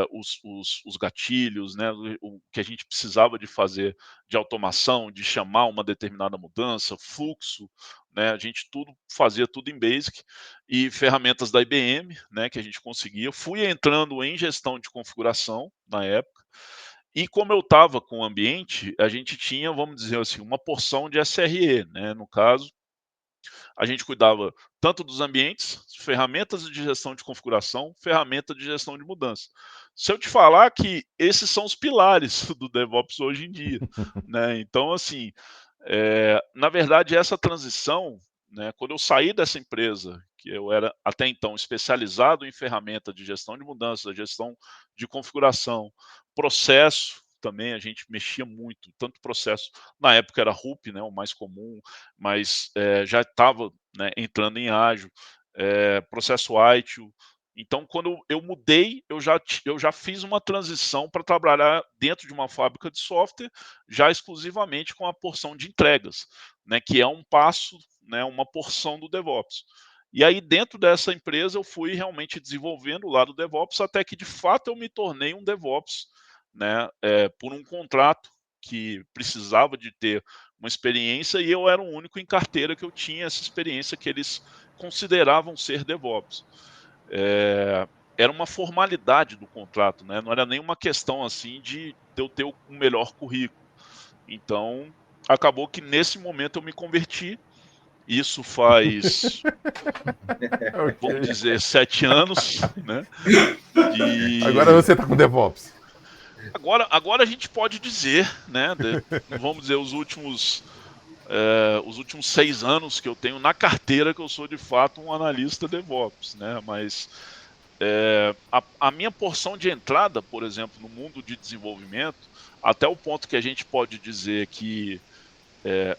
os gatilhos, né, o que a gente precisava de fazer de automação, de chamar uma determinada mudança, fluxo, né, a gente fazia tudo em Basic e ferramentas da IBM, né, que a gente conseguia. Fui entrando em gestão de configuração na época. E como eu estava com o ambiente, a gente tinha, vamos dizer assim, uma porção de SRE, né, no caso, a gente cuidava tanto dos ambientes, ferramentas de gestão de configuração, ferramenta de gestão de mudança. Se eu te falar que esses são os pilares do DevOps hoje em dia, né? Então, assim, na verdade, essa transição, né, quando eu saí dessa empresa, que eu era até então especializado em ferramenta de gestão de mudança, gestão de configuração, processo, também a gente mexia muito, tanto processo, na época era RUP, né, o mais comum, mas já estava, né, entrando em ágil, processo ITIL. Então, quando eu mudei, eu já fiz uma transição para trabalhar dentro de uma fábrica de software, já exclusivamente com a porção de entregas, né, que é um passo, né, uma porção do DevOps. E aí, dentro dessa empresa, eu fui realmente desenvolvendo o lado do DevOps, até que, de fato, eu me tornei um DevOps, né, por um contrato que precisava de ter uma experiência e eu era o único em carteira que eu tinha essa experiência que eles consideravam ser DevOps. Era uma formalidade do contrato, né? Não era nenhuma questão assim de eu ter o melhor currículo. Então, acabou que nesse momento eu me converti. Isso faz, vamos Ok. dizer, 7 anos, né? Agora E você tá com DevOps. agora a gente pode dizer, né? Vamos dizer, os últimos 6 anos que eu tenho na carteira que eu sou de fato um analista DevOps, né? Mas a minha porção de entrada, por exemplo, no mundo de desenvolvimento, até o ponto que a gente pode dizer que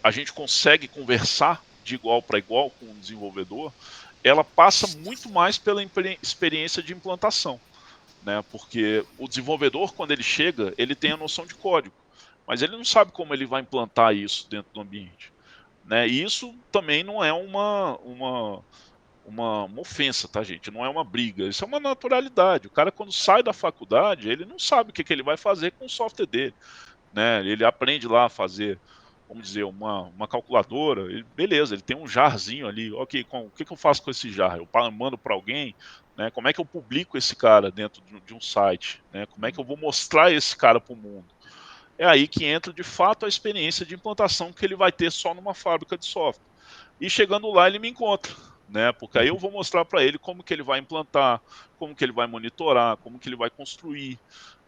a gente consegue conversar de igual para igual com o desenvolvedor, ela passa muito mais pela experiência de implantação, né? Porque o desenvolvedor, quando ele chega, ele tem a noção de código, mas ele não sabe como ele vai implantar isso dentro do ambiente, né? E isso também não é uma ofensa, tá, gente? Não é uma briga, isso é uma naturalidade. O cara, quando sai da faculdade, ele não sabe o que ele vai fazer com o software dele, né? Ele aprende lá a fazer, vamos dizer, uma calculadora, beleza, ele tem um jarzinho ali, ok, o que eu faço com esse jar? Eu mando para alguém, né? Como é que eu publico esse cara dentro de um site, né? Como é que eu vou mostrar esse cara para o mundo? É aí que entra, de fato, a experiência de implantação que ele vai ter só numa fábrica de software. E chegando lá, ele me encontra, né? Porque aí eu vou mostrar para ele como que ele vai implantar, como que ele vai monitorar, como que ele vai construir,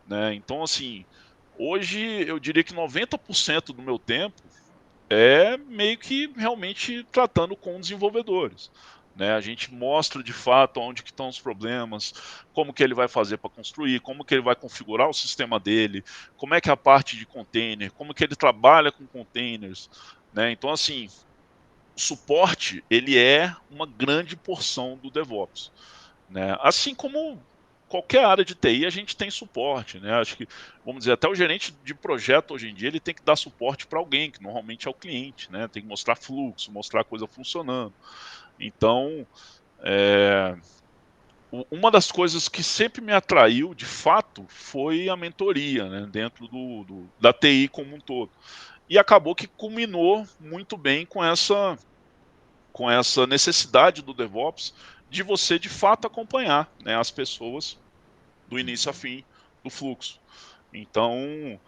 né? Então, assim, hoje eu diria que 90% do meu tempo é meio que realmente tratando com desenvolvedores, né? A gente mostra de fato onde que estão os problemas, como que ele vai fazer para construir, como que ele vai configurar o sistema dele, como é que é a parte de container, como que ele trabalha com containers, né? Então, assim, o suporte, ele é uma grande porção do DevOps, né? Assim como qualquer área de TI, a gente tem suporte, né? Acho que, vamos dizer, até o gerente de projeto hoje em dia, ele tem que dar suporte para alguém, que normalmente é o cliente, né? Tem que mostrar fluxo, mostrar a coisa funcionando. Então, é, uma das coisas que sempre me atraiu, de fato, foi a mentoria, né? Dentro da TI como um todo. E acabou que culminou muito bem com essa necessidade do DevOps de você, de fato, acompanhar, né, as pessoas do início a fim do fluxo. Então,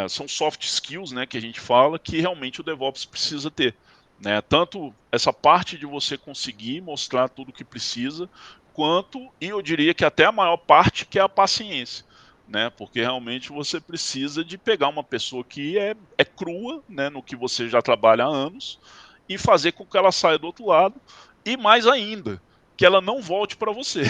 são soft skills, né, que a gente fala, que realmente o DevOps precisa ter, né? Tanto essa parte de você conseguir mostrar tudo o que precisa, quanto, e eu diria que até a maior parte, que é a paciência, né? Porque realmente você precisa de pegar uma pessoa que é crua, né, no que você já trabalha há anos, e fazer com que ela saia do outro lado, e mais ainda, que ela não volte para você.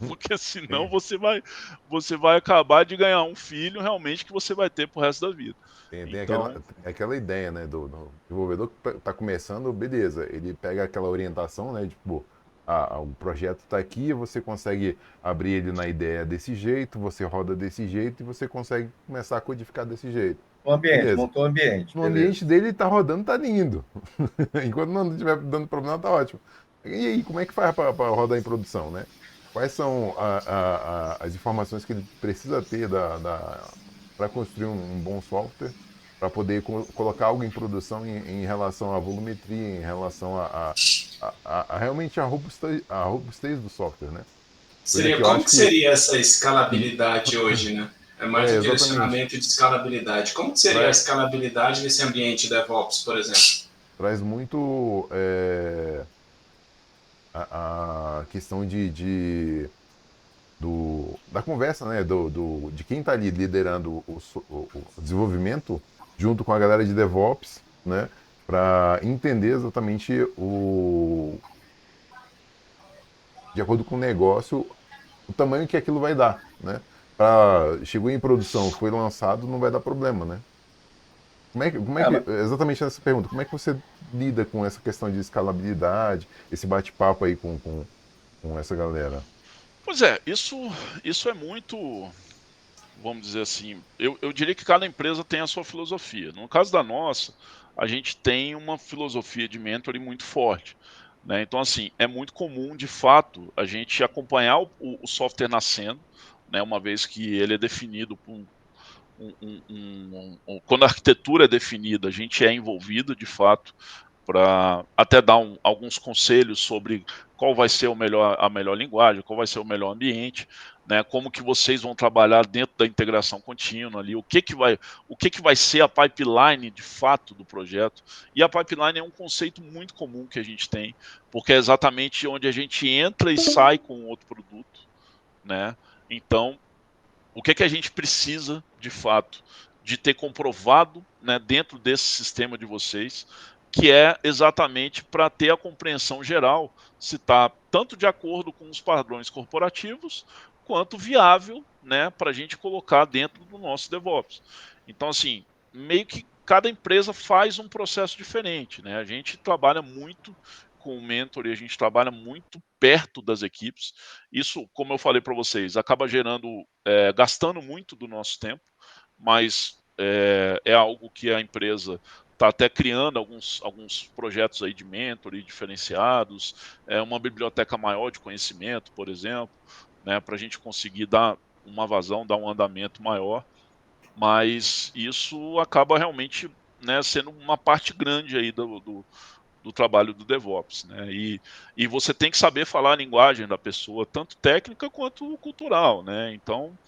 Porque senão Tem, você vai acabar de ganhar um filho realmente que você vai ter pro resto da vida. tem Então, aquela ideia, né, do desenvolvedor que tá começando, beleza, ele pega aquela orientação, né, tipo, o projeto está aqui, você consegue abrir ele na ideia desse jeito, você roda desse jeito e você consegue começar a codificar desse jeito. O ambiente, Beleza. montou o ambiente, No beleza. ambiente dele tá rodando, tá lindo. Enquanto não estiver dando problema, tá ótimo. E aí, como é que faz para rodar em produção, né? Quais são as informações que ele precisa ter para construir um bom software, para poder colocar algo em produção em relação à volumetria, em relação realmente a robustez do software, né? Coisa que eu Como acho que que. seria essa escalabilidade hoje, né? É mais um Exatamente. direcionamento de escalabilidade. Como que seria a Tra- escalabilidade nesse ambiente DevOps, por exemplo? Traz muito a questão da conversa, né? De quem está ali liderando o desenvolvimento junto com a galera de DevOps, né? Para entender exatamente de acordo com o negócio, o tamanho que aquilo vai dar, né? Chegou em produção, foi lançado, não vai dar problema, né? Mas, Exatamente essa pergunta, como é que você lida com essa questão de escalabilidade, esse bate-papo aí com essa galera? pois é, isso é muito, vamos dizer assim, eu diria que cada empresa tem a sua filosofia. No caso da nossa, a gente tem uma filosofia de mentoring muito forte, né? Então, assim, é muito comum, de fato, a gente acompanhar o software nascendo, né? Uma vez que ele é definido por quando a arquitetura é definida, a gente é envolvido, de fato, para até dar alguns conselhos sobre qual vai ser a melhor linguagem, qual vai ser o melhor ambiente, né? Como que vocês vão trabalhar dentro da integração contínua ali, o que vai ser a pipeline de fato do projeto. E a pipeline é um conceito muito comum que a gente tem, porque é exatamente onde a gente entra e sai com outro produto, né? Então, o que a gente precisa, de fato, de ter comprovado, né, dentro desse sistema de vocês, que é exatamente para ter a compreensão geral se está tanto de acordo com os padrões corporativos, quanto viável, né, para a gente colocar dentro do nosso DevOps. Então, assim, meio que cada empresa faz um processo diferente, né? A gente trabalha muito com o mentor e a gente trabalha muito perto das equipes. Isso, como eu falei para vocês, acaba gastando muito do nosso tempo, mas é algo que a empresa está até criando alguns projetos aí de mentor e diferenciados, uma biblioteca maior de conhecimento, por exemplo, né, para a gente conseguir dar uma vazão, dar um andamento maior, mas isso acaba realmente, né, sendo uma parte grande aí do trabalho do DevOps, né? E você tem que saber falar a linguagem da pessoa, tanto técnica quanto cultural, né? Então,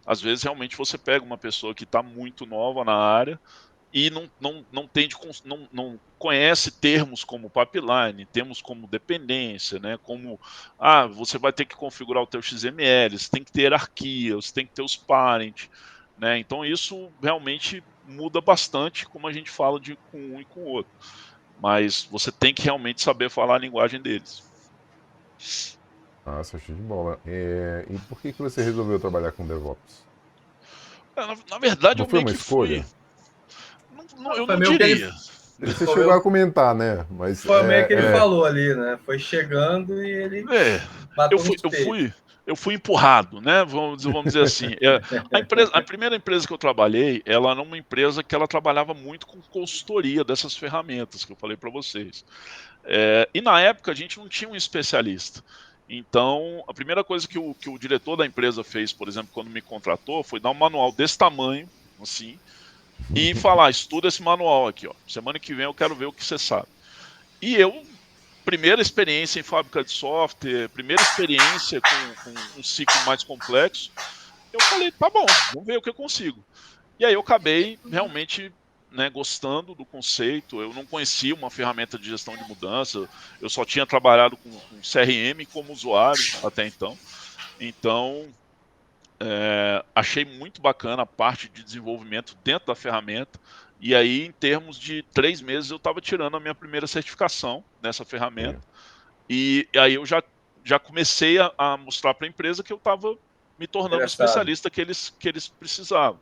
às vezes, realmente, você pega uma pessoa que está muito nova na área e não tem não conhece termos como pipeline, termos como dependência, né? Como, você vai ter que configurar o teu XML, você tem que ter hierarquia, você tem que ter os parent, né? Então, isso realmente muda bastante como a gente fala com um e com o outro. Mas você tem que realmente saber falar a linguagem deles. Nossa, show de bola. E por que você resolveu trabalhar com DevOps? Na verdade, Não eu foi meio uma que fui. escolha? Eu Foi não meio que ele, diria. Você foi chegou meio, a comentar, né? Mas foi meio que ele falou ali, né? Foi chegando e ele É, eu bateu fui, nos eu peitos. fui, eu fui empurrado, né? Vamos dizer assim. A primeira empresa que eu trabalhei, ela era uma empresa que ela trabalhava muito com consultoria dessas ferramentas que eu falei para vocês. E na época a gente não tinha um especialista. Então, a primeira coisa que o diretor da empresa fez, por exemplo, quando me contratou, foi dar um manual desse tamanho, assim, e falar: estuda esse manual aqui, ó. Semana que vem eu quero ver o que você sabe. E primeira experiência em fábrica de software, primeira experiência com um ciclo mais complexo, eu falei, tá bom, vamos ver o que eu consigo. E aí eu acabei realmente, né, gostando do conceito. Eu não conhecia uma ferramenta de gestão de mudança, eu só tinha trabalhado com CRM como usuário até então. Então, achei muito bacana a parte de desenvolvimento dentro da ferramenta. E aí, em termos de 3 meses, eu estava tirando a minha primeira certificação nessa ferramenta. E aí eu já comecei a mostrar para a empresa que eu estava me tornando o Interessado. especialista que eles precisavam.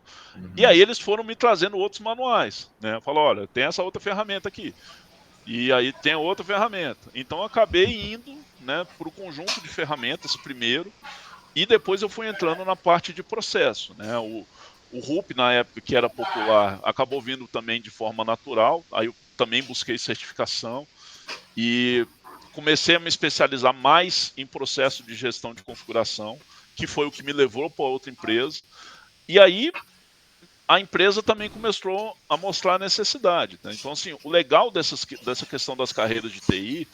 E Uhum. aí eles foram me trazendo outros manuais, né? Falou, olha, tem essa outra ferramenta aqui. E aí tem outra ferramenta. Então eu acabei indo, né, para o conjunto de ferramentas primeiro, e depois eu fui entrando na parte de processo, né? O RUP, na época que era popular, acabou vindo também de forma natural. Aí eu também busquei certificação e comecei a me especializar mais em processo de gestão de configuração, que foi o que me levou para outra empresa. E aí a empresa também começou a mostrar a necessidade, né? Então, assim, o legal dessa questão das carreiras de TI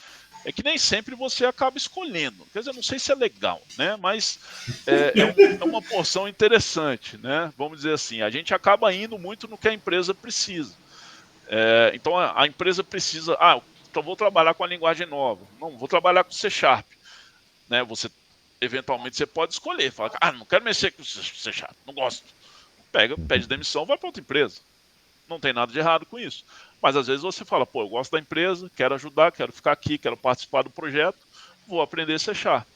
é que nem sempre você acaba escolhendo. Quer dizer, não sei se é legal, né? Mas é uma porção interessante, né? Vamos dizer assim, a gente acaba indo muito no que a empresa precisa. Então a empresa precisa, então vou trabalhar com a linguagem nova. Não, vou trabalhar com C Sharp, né? Eventualmente você pode escolher, falar, não quero mexer com C Sharp, não gosto. Pede demissão, vai para outra empresa. Não tem nada de errado com isso. Mas às vezes você fala, pô, eu gosto da empresa, quero ajudar, quero ficar aqui, quero participar do projeto, vou aprender C Sharp.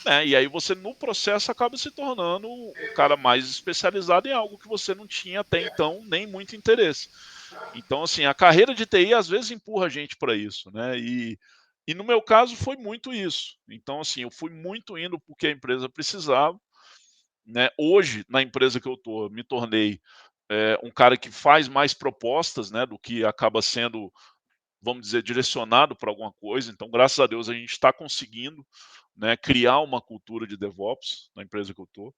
Né? E aí você, no processo, acaba se tornando um cara mais especializado em algo que você não tinha até então nem muito interesse. Então, assim, a carreira de TI às vezes empurra a gente para isso, né? E no meu caso foi muito isso. Então, assim, eu fui muito indo porque a empresa precisava, né? Hoje, na empresa que eu estou, me tornei um cara que faz mais propostas, né, do que acaba sendo, vamos dizer, direcionado para alguma coisa. Então, graças a Deus, a gente está conseguindo, né, criar uma cultura de DevOps na empresa que eu estou.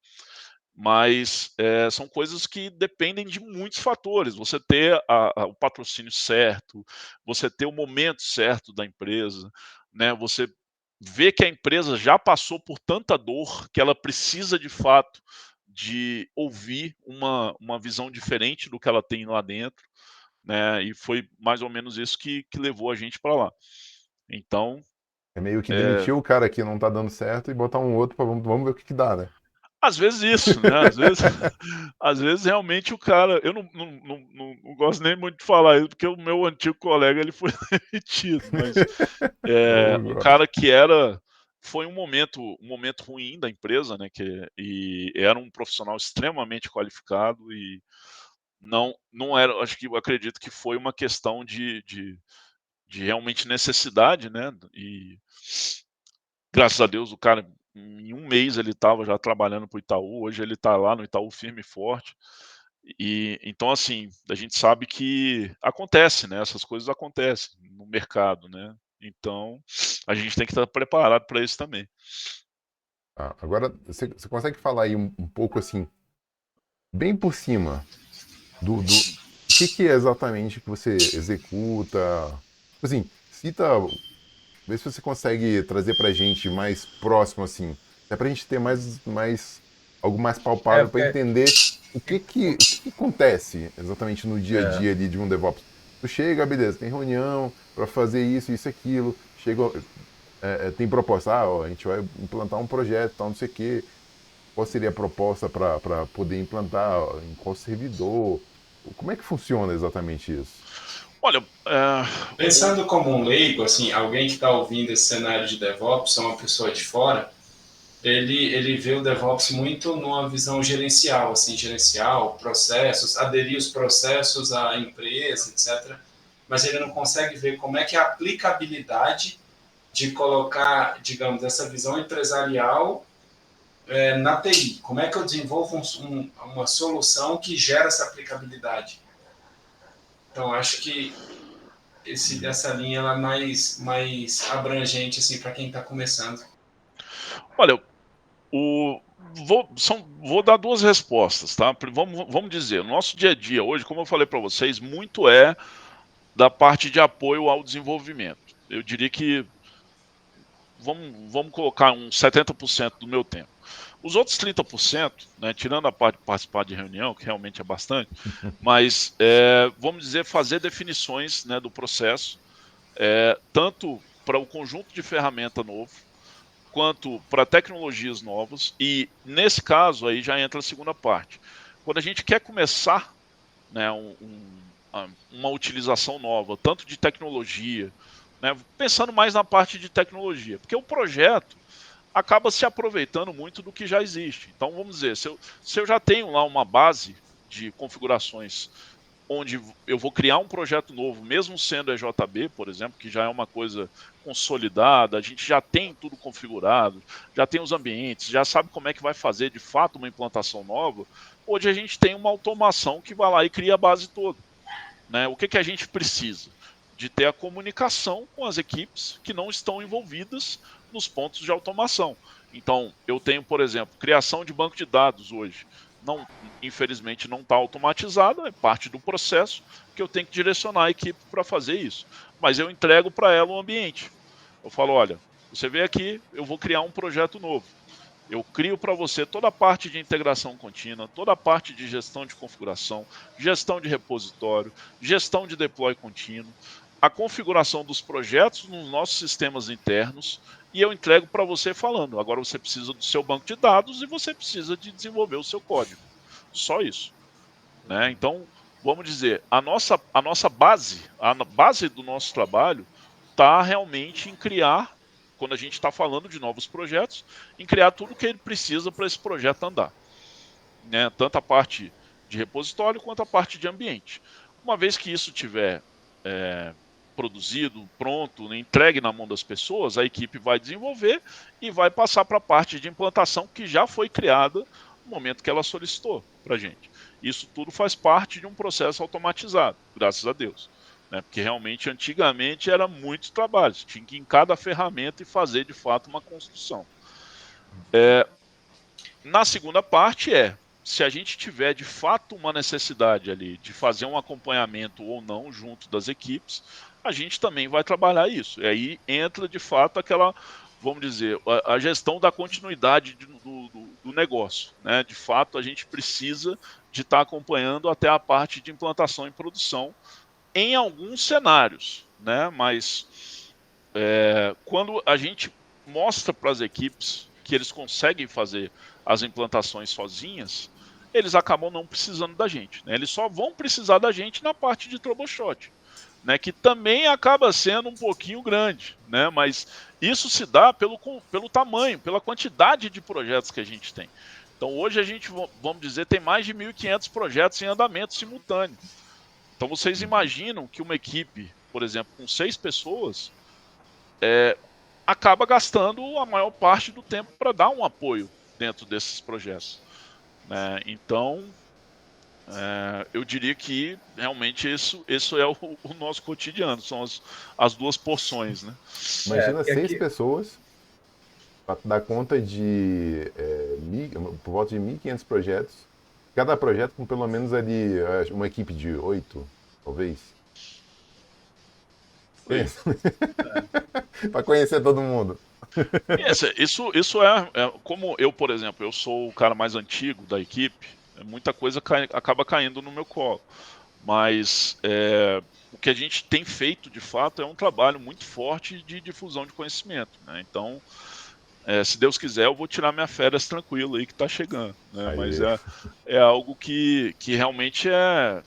Mas são coisas que dependem de muitos fatores. Você ter o patrocínio certo, você ter o momento certo da empresa, né? Você ver que a empresa já passou por tanta dor que ela precisa de fato de ouvir uma visão diferente do que ela tem lá dentro, né? E foi mais ou menos isso que levou a gente para lá. Então, É meio que é, demitir o cara que não tá dando certo e botar um outro para vamos ver o que dá, né? às vezes isso, né? Às vezes realmente o cara. Eu não gosto nem muito de falar isso, porque o meu antigo colega ele foi demitido, mas Eu um gosto. cara que foi um momento ruim da empresa, né? E era um profissional extremamente qualificado e não era. Acho que eu acredito que foi uma questão de realmente necessidade, né? E graças a Deus o cara, em um mês ele estava já trabalhando para o Itaú, hoje ele está lá no Itaú firme e forte. E então, assim, a gente sabe que acontece, né? Essas coisas acontecem no mercado, né? Então, a gente tem que estar preparado para isso também. Agora, você consegue falar aí um pouco assim, bem por cima, do que é exatamente que você executa? Tipo assim, cita, vê se você consegue trazer pra gente mais próximo, assim, é pra gente ter algo mais palpável para Porque entender o que acontece exatamente no dia a dia ali de um DevOps. Tu chega, beleza, tem reunião para fazer isso, aquilo, chega, tem proposta, ó, a gente vai implantar um projeto, tal, não sei o quê. Qual seria a proposta para poder implantar, ó, em qual servidor? Como é que funciona exatamente isso? Olha, Pensando como um leigo, assim, alguém que está ouvindo esse cenário de DevOps, uma pessoa de fora, ele vê o DevOps muito numa visão gerencial, assim, gerencial, processos, aderir os processos à empresa, etc. Mas ele não consegue ver como é que é a aplicabilidade de colocar, digamos, essa visão empresarial na TI. Como é que eu desenvolvo uma solução que gera essa aplicabilidade? Então, acho que essa linha ela é mais abrangente assim, para quem está começando. olha, vou dar duas respostas, tá? Vamos dizer, o nosso dia a dia hoje, como eu falei para vocês, muito é da parte de apoio ao desenvolvimento. Eu diria que vamos colocar uns 70% do meu tempo. Os outros 30%, né, tirando a parte de participar de reunião, que realmente é bastante, mas vamos dizer, fazer definições, né, do processo, tanto para o conjunto de ferramenta novo, quanto para tecnologias novas, e nesse caso aí já entra a segunda parte. Quando a gente quer começar, né, uma utilização nova, tanto de tecnologia, né, pensando mais na parte de tecnologia, porque o projeto acaba se aproveitando muito do que já existe. Então, vamos dizer, se eu já tenho lá uma base de configurações onde eu vou criar um projeto novo, mesmo sendo EJB, por exemplo, que já é uma coisa consolidada, a gente já tem tudo configurado, já tem os ambientes, já sabe como é que vai fazer de fato uma implantação nova, hoje a gente tem uma automação que vai lá e cria a base toda. Né? O que a gente precisa? De ter a comunicação com as equipes que não estão envolvidas nos pontos de automação. Então, eu tenho, por exemplo, criação de banco de dados hoje. Não, infelizmente não está automatizada, é parte do processo que eu tenho que direcionar a equipe para fazer isso. Mas eu entrego para ela o ambiente. Eu falo, olha, você vem aqui, eu vou criar um projeto novo. Eu crio para você toda a parte de integração contínua, toda a parte de gestão de configuração, gestão de repositório, gestão de deploy contínuo, a configuração dos projetos nos nossos sistemas internos, e eu entrego para você falando, agora você precisa do seu banco de dados e você precisa de desenvolver o seu código. Só isso. Né? Então, vamos dizer, a nossa base, a base do nosso trabalho está realmente em criar, quando a gente está falando de novos projetos, em criar tudo o que ele precisa para esse projeto andar. Né? Tanto a parte de repositório quanto a parte de ambiente. Uma vez que isso tiver produzido, pronto, entregue na mão das pessoas, a equipe vai desenvolver e vai passar para a parte de implantação que já foi criada no momento que ela solicitou para a gente. Isso tudo faz parte de um processo automatizado, graças a Deus. Né? Porque realmente, antigamente, era muito trabalho. Você tinha que ir em cada ferramenta e fazer, de fato, uma construção. Na segunda parte se a gente tiver, de fato, uma necessidade ali de fazer um acompanhamento ou não junto das equipes, a gente também vai trabalhar isso. E aí entra, de fato, aquela, vamos dizer, a gestão da continuidade do negócio. Né? De fato, a gente precisa de estar acompanhando até a parte de implantação e produção em alguns cenários. Né? Mas quando a gente mostra para as equipes que eles conseguem fazer as implantações sozinhas, eles acabam não precisando da gente. Né? Eles só vão precisar da gente na parte de troubleshoot, né? Que também acaba sendo um pouquinho grande, né? Mas isso se dá pelo tamanho, pela quantidade de projetos que a gente tem. Então hoje a gente, vamos dizer, tem mais de 1.500 projetos em andamento simultâneo. Então vocês imaginam que uma equipe por exemplo, com 6 pessoas, acaba gastando a maior parte do tempo para dar um apoio dentro desses projetos, né? Então, eu diria que realmente isso é o nosso cotidiano, são as duas porções, né? Imagina 6 aqui, pessoas para dar conta de por volta de 1.500 projetos. Cada projeto com pelo menos ali uma equipe de 8, talvez. Pensa. Para conhecer todo mundo. Isso como eu, por exemplo, eu sou o cara mais antigo da equipe, muita coisa acaba caindo no meu colo. Mas o que a gente tem feito, de fato, é um trabalho muito forte de difusão de conhecimento, né? Então, se Deus quiser, eu vou tirar minha férias tranquilo aí que está chegando, né? Mas é algo que realmente é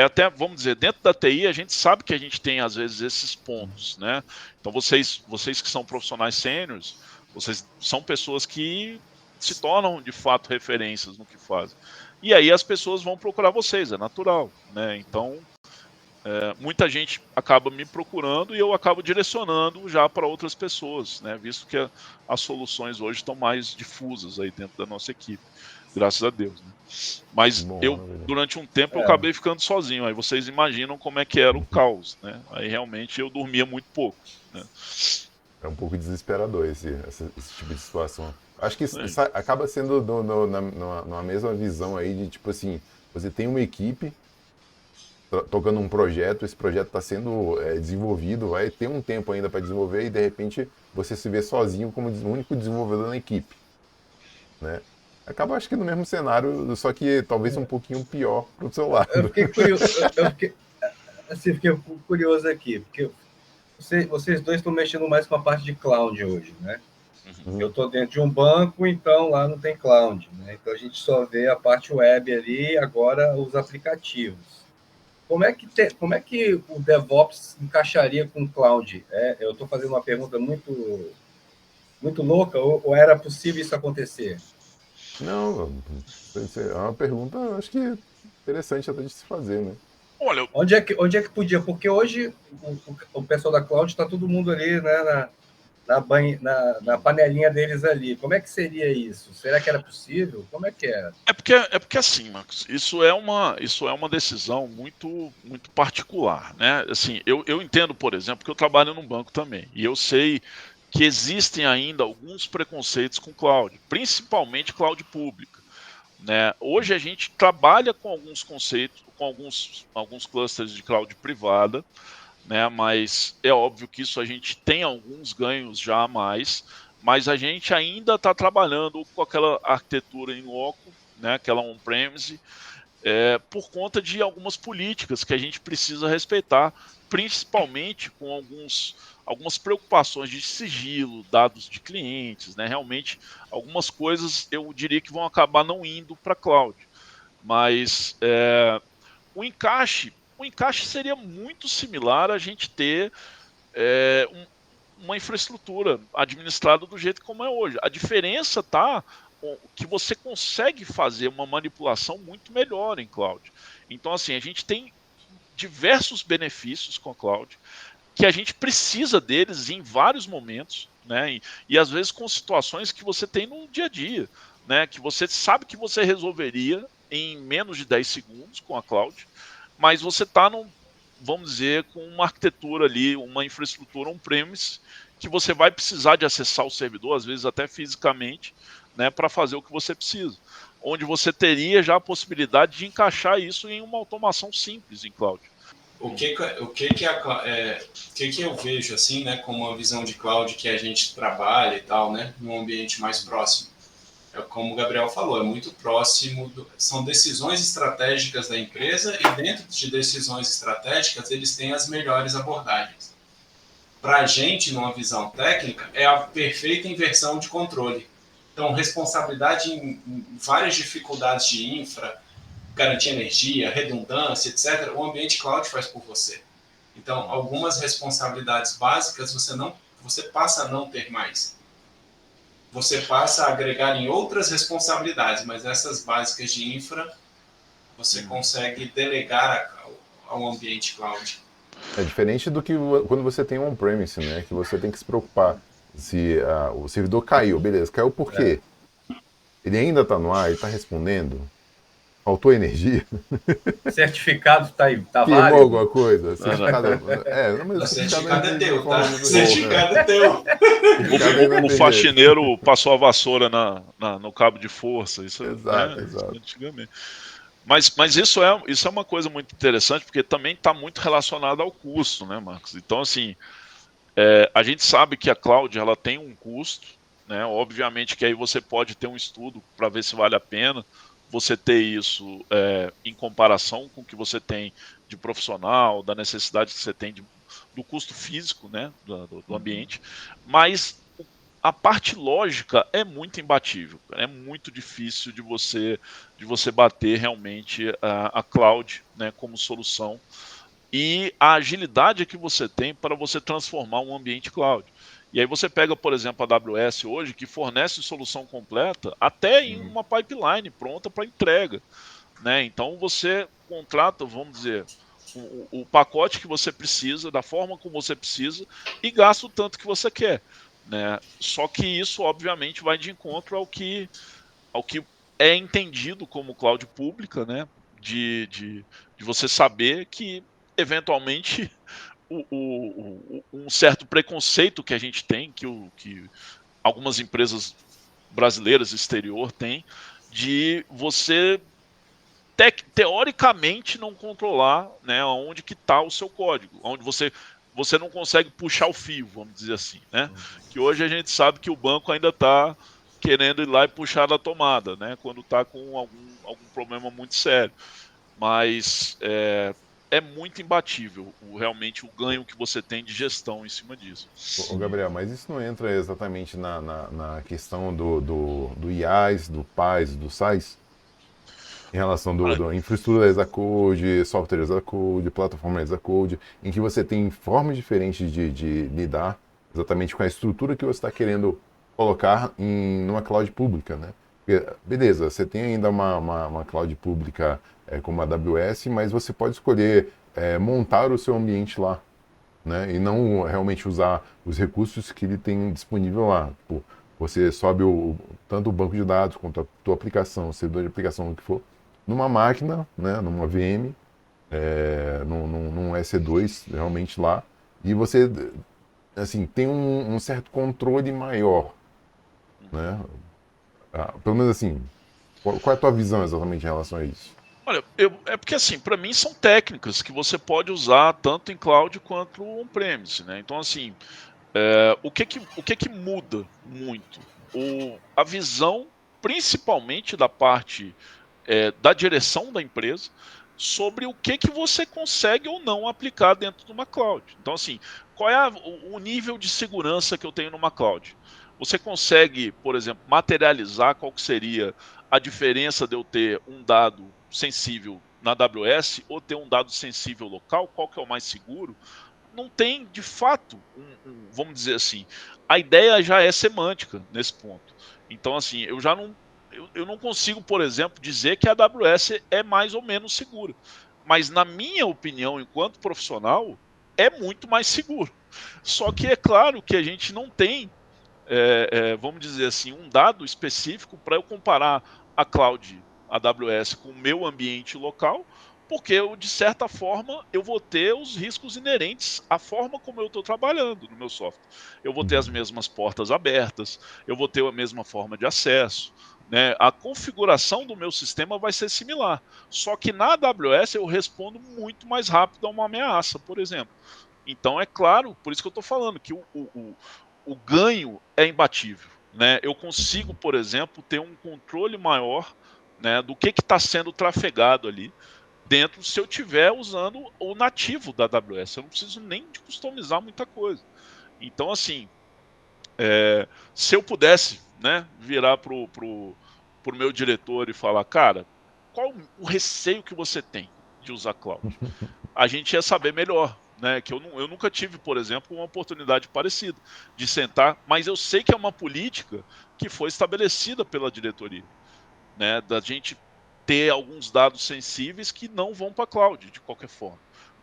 até, vamos dizer, dentro da TI a gente sabe que a gente tem às vezes esses pontos, né? Então vocês que são profissionais sêniores, vocês são pessoas que se tornam de fato referências no que fazem. E aí as pessoas vão procurar vocês, é natural, né? Então muita gente acaba me procurando e eu acabo direcionando já para outras pessoas, né? Visto que as soluções hoje estão mais difusas aí dentro da nossa equipe, graças a Deus, né? Mas durante um tempo, eu acabei ficando sozinho. Aí vocês imaginam como é que era o caos, né? Aí realmente eu dormia muito pouco, né? É um pouco desesperador esse tipo de situação. Acho que isso acaba sendo numa mesma visão aí de tipo assim, você tem uma equipe tocando um projeto, esse projeto está sendo desenvolvido, vai ter um tempo ainda para desenvolver e de repente você se vê sozinho como o único desenvolvedor na equipe, né? Acaba, acho que no mesmo cenário, só que talvez um pouquinho pior pro seu lado. Eu fiquei curioso, fiquei curioso aqui, porque vocês dois estão mexendo mais com a parte de cloud hoje, né? Uhum. Eu estou dentro de um banco, então lá não tem cloud, né? Então a gente só vê a parte web ali, agora os aplicativos. Como é que o DevOps encaixaria com o cloud? Eu estou fazendo uma pergunta muito, muito louca, ou era possível isso acontecer? Não, é uma pergunta, acho que interessante até de se fazer, né? Olha, onde é que podia? Porque hoje o pessoal da cloud está todo mundo ali, né, na panelinha deles ali. Como é que seria isso? Será que era possível? Como é que é? É porque assim, Marcos, isso é uma decisão muito, muito particular, né? Assim, eu entendo, por exemplo, que eu trabalho num banco também, e eu sei que existem ainda alguns preconceitos com cloud, principalmente cloud pública, né? Hoje a gente trabalha com alguns conceitos, com alguns clusters de cloud privada, né? Mas é óbvio que isso a gente tem alguns ganhos já a mais, mas a gente ainda está trabalhando com aquela arquitetura em loco, né? Aquela on-premise, por conta de algumas políticas que a gente precisa respeitar, principalmente com algumas preocupações de sigilo, dados de clientes, né? Realmente, algumas coisas eu diria que vão acabar não indo para a cloud. Mas o encaixe seria muito similar a gente ter uma infraestrutura administrada do jeito como é hoje. A diferença está que você consegue fazer uma manipulação muito melhor em cloud. Então, assim, a gente tem diversos benefícios com a cloud, que a gente precisa deles em vários momentos, né? E às vezes com situações que você tem no dia a dia, né? Que você sabe que você resolveria em menos de 10 segundos com a cloud, mas você está vamos dizer, com uma arquitetura ali, uma infraestrutura on-premise, que você vai precisar de acessar o servidor, às vezes até fisicamente, né, para fazer o que você precisa. Onde você teria já a possibilidade de encaixar isso em uma automação simples em cloud. O que eu vejo assim, né, como uma visão de cloud que a gente trabalha e tal, né, num ambiente mais próximo? Como o Gabriel falou, é muito próximo, são decisões estratégicas da empresa e dentro de decisões estratégicas eles têm as melhores abordagens. Para a gente, numa visão técnica, é a perfeita inversão de controle. Então, responsabilidade em várias dificuldades de infra, garantir energia, redundância, etc., o ambiente cloud faz por você. Então, algumas responsabilidades básicas você passa a não ter mais. Você passa a agregar em outras responsabilidades, mas essas básicas de infra, você consegue delegar ao ambiente cloud. É diferente do que quando você tem um on-premise, né? Que você tem que se preocupar se o servidor caiu, beleza, caiu por É. quê? Ele ainda está no ar, ele está respondendo? Faltou energia? Certificado tá Queimou válido? alguma coisa? Não, não. Certificado. Não, mas O o certificado certificado é ainda tem teu, tá? forma O de. certificado é teu. Certificado ainda O tem jeito. faxineiro passou a vassoura no cabo de força, isso, Exato, né, exato. antigamente. Mas isso é uma coisa muito interessante, porque também está muito relacionado ao custo, né, Marcos? Então, assim, a gente sabe que a cloud ela tem um custo, né? Obviamente que aí você pode ter um estudo para ver se vale a pena você ter isso em comparação com o que você tem de profissional, da necessidade que você tem do custo físico, né, do ambiente, mas a parte lógica é muito imbatível, é muito difícil de você bater realmente a cloud, né, como solução e a agilidade que você tem para você transformar um ambiente cloud. E aí você pega, por exemplo, a AWS hoje, que fornece solução completa até em uma pipeline pronta para entrega, né? Então você contrata, vamos dizer, o pacote que você precisa, da forma como você precisa, e gasta o tanto que você quer, né? Só que isso, obviamente, vai de encontro ao que é entendido como cloud pública, né? De você saber que, eventualmente, um certo preconceito que a gente tem, que algumas empresas brasileiras exterior têm, de você teoricamente não controlar, né, onde que está o seu código, onde você não consegue puxar o fio, vamos dizer assim, né? Que hoje a gente sabe que o banco ainda está querendo ir lá e puxar da tomada, né? Quando está com algum problema muito sério. Mas é muito imbatível, realmente, o ganho que você tem de gestão em cima disso. Ô, Gabriel, mas isso não entra exatamente na questão do IaaS, do PaaS, do SaaS? Em relação Olha, do infraestrutura as a code, software as a code, plataforma as a code, em que você tem formas diferentes de lidar exatamente com a estrutura que você está querendo colocar numa cloud pública, né? Porque, beleza, você tem ainda uma cloud pública como a AWS, mas você pode escolher montar o seu ambiente lá, né? E não realmente usar os recursos que ele tem disponível lá. Tipo, você sobe tanto o banco de dados quanto a tua aplicação, o servidor de aplicação, o que for, numa máquina, né? Numa VM, num EC2, realmente lá, e você, assim, tem um certo controle maior, né? Pelo menos assim, qual é a tua visão exatamente em relação a isso? olha, é porque assim, para mim são técnicas que você pode usar tanto em cloud quanto on-premise, né? Então, assim, o que que muda muito? A visão, principalmente da parte da direção da empresa, sobre o que que você consegue ou não aplicar dentro de uma cloud. Então, assim, qual é o nível de segurança que eu tenho numa cloud? Você consegue, por exemplo, materializar qual que seria a diferença de eu ter um dado sensível na AWS ou ter um dado sensível local? Qual que é o mais seguro? Não tem, de fato, vamos dizer assim, a ideia já é semântica nesse ponto. Então, assim, eu não consigo, por exemplo, dizer que a AWS é mais ou menos segura. Mas, na minha opinião, enquanto profissional, é muito mais seguro. Só que é claro que a gente não tem, vamos dizer assim, um dado específico para eu comparar a cloud AWS com o meu ambiente local, porque eu, de certa forma, eu vou ter os riscos inerentes à forma como eu estou trabalhando no meu software. Eu vou ter as Uhum. mesmas portas abertas, eu vou ter a mesma forma de acesso, né? A configuração do meu sistema vai ser similar. Só que na AWS eu respondo muito mais rápido a uma ameaça, por exemplo. Então, é claro, por isso que eu estou falando que o ganho é imbatível, né? Eu consigo, por exemplo, ter um controle maior, né, do que está sendo trafegado ali dentro, se eu estiver usando o nativo da AWS. Eu não preciso nem de customizar muita coisa. Então, assim, se eu pudesse, né, virar pro meu diretor e falar, cara, qual o receio que você tem de usar cloud? A gente ia saber melhor, né? Que eu nunca tive, por exemplo, uma oportunidade parecida de sentar, mas eu sei que é uma política que foi estabelecida pela diretoria, né? Da gente ter alguns dados sensíveis que não vão para a cloud, de qualquer forma.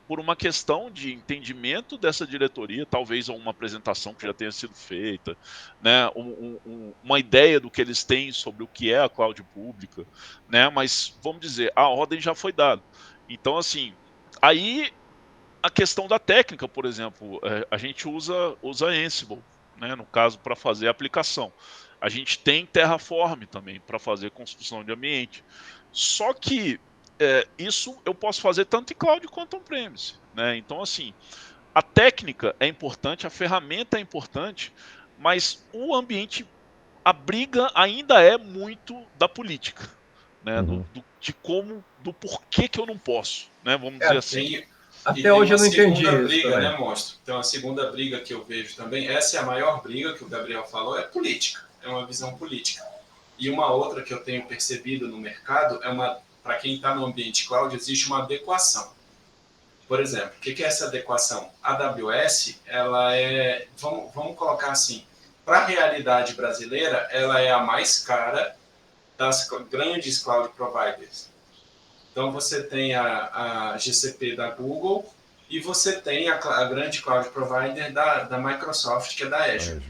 por uma questão de entendimento dessa diretoria, talvez uma apresentação que já tenha sido feita, né, uma ideia do que eles têm sobre o que é a cloud pública, né, mas vamos dizer, a ordem já foi dada. Então, assim, aí a questão da técnica, por exemplo, a gente usa Ansible, né, no caso, para fazer a aplicação. A gente tem Terraform também para fazer construção de ambiente. Só que isso eu posso fazer tanto em cloud quanto on-premise, né? Então, assim, a técnica é importante, a ferramenta é importante, mas o ambiente, a briga ainda é muito da política, né? Uhum. Do porquê que eu não posso, né? Vamos dizer assim. E Até tem hoje uma eu não entendi segunda isso briga, também. né, Monstro? Tem uma segunda briga que eu vejo também. Essa é a maior briga que o Gabriel falou, é política. É uma visão política. E uma outra que eu tenho percebido no mercado para quem está no ambiente cloud, existe uma adequação. Por exemplo, o que é essa adequação? A AWS, ela é, vamos colocar assim, para a realidade brasileira, ela é a mais cara das grandes cloud providers. Então, você tem a GCP da Google e você tem a grande cloud provider da Microsoft, que é da Azure.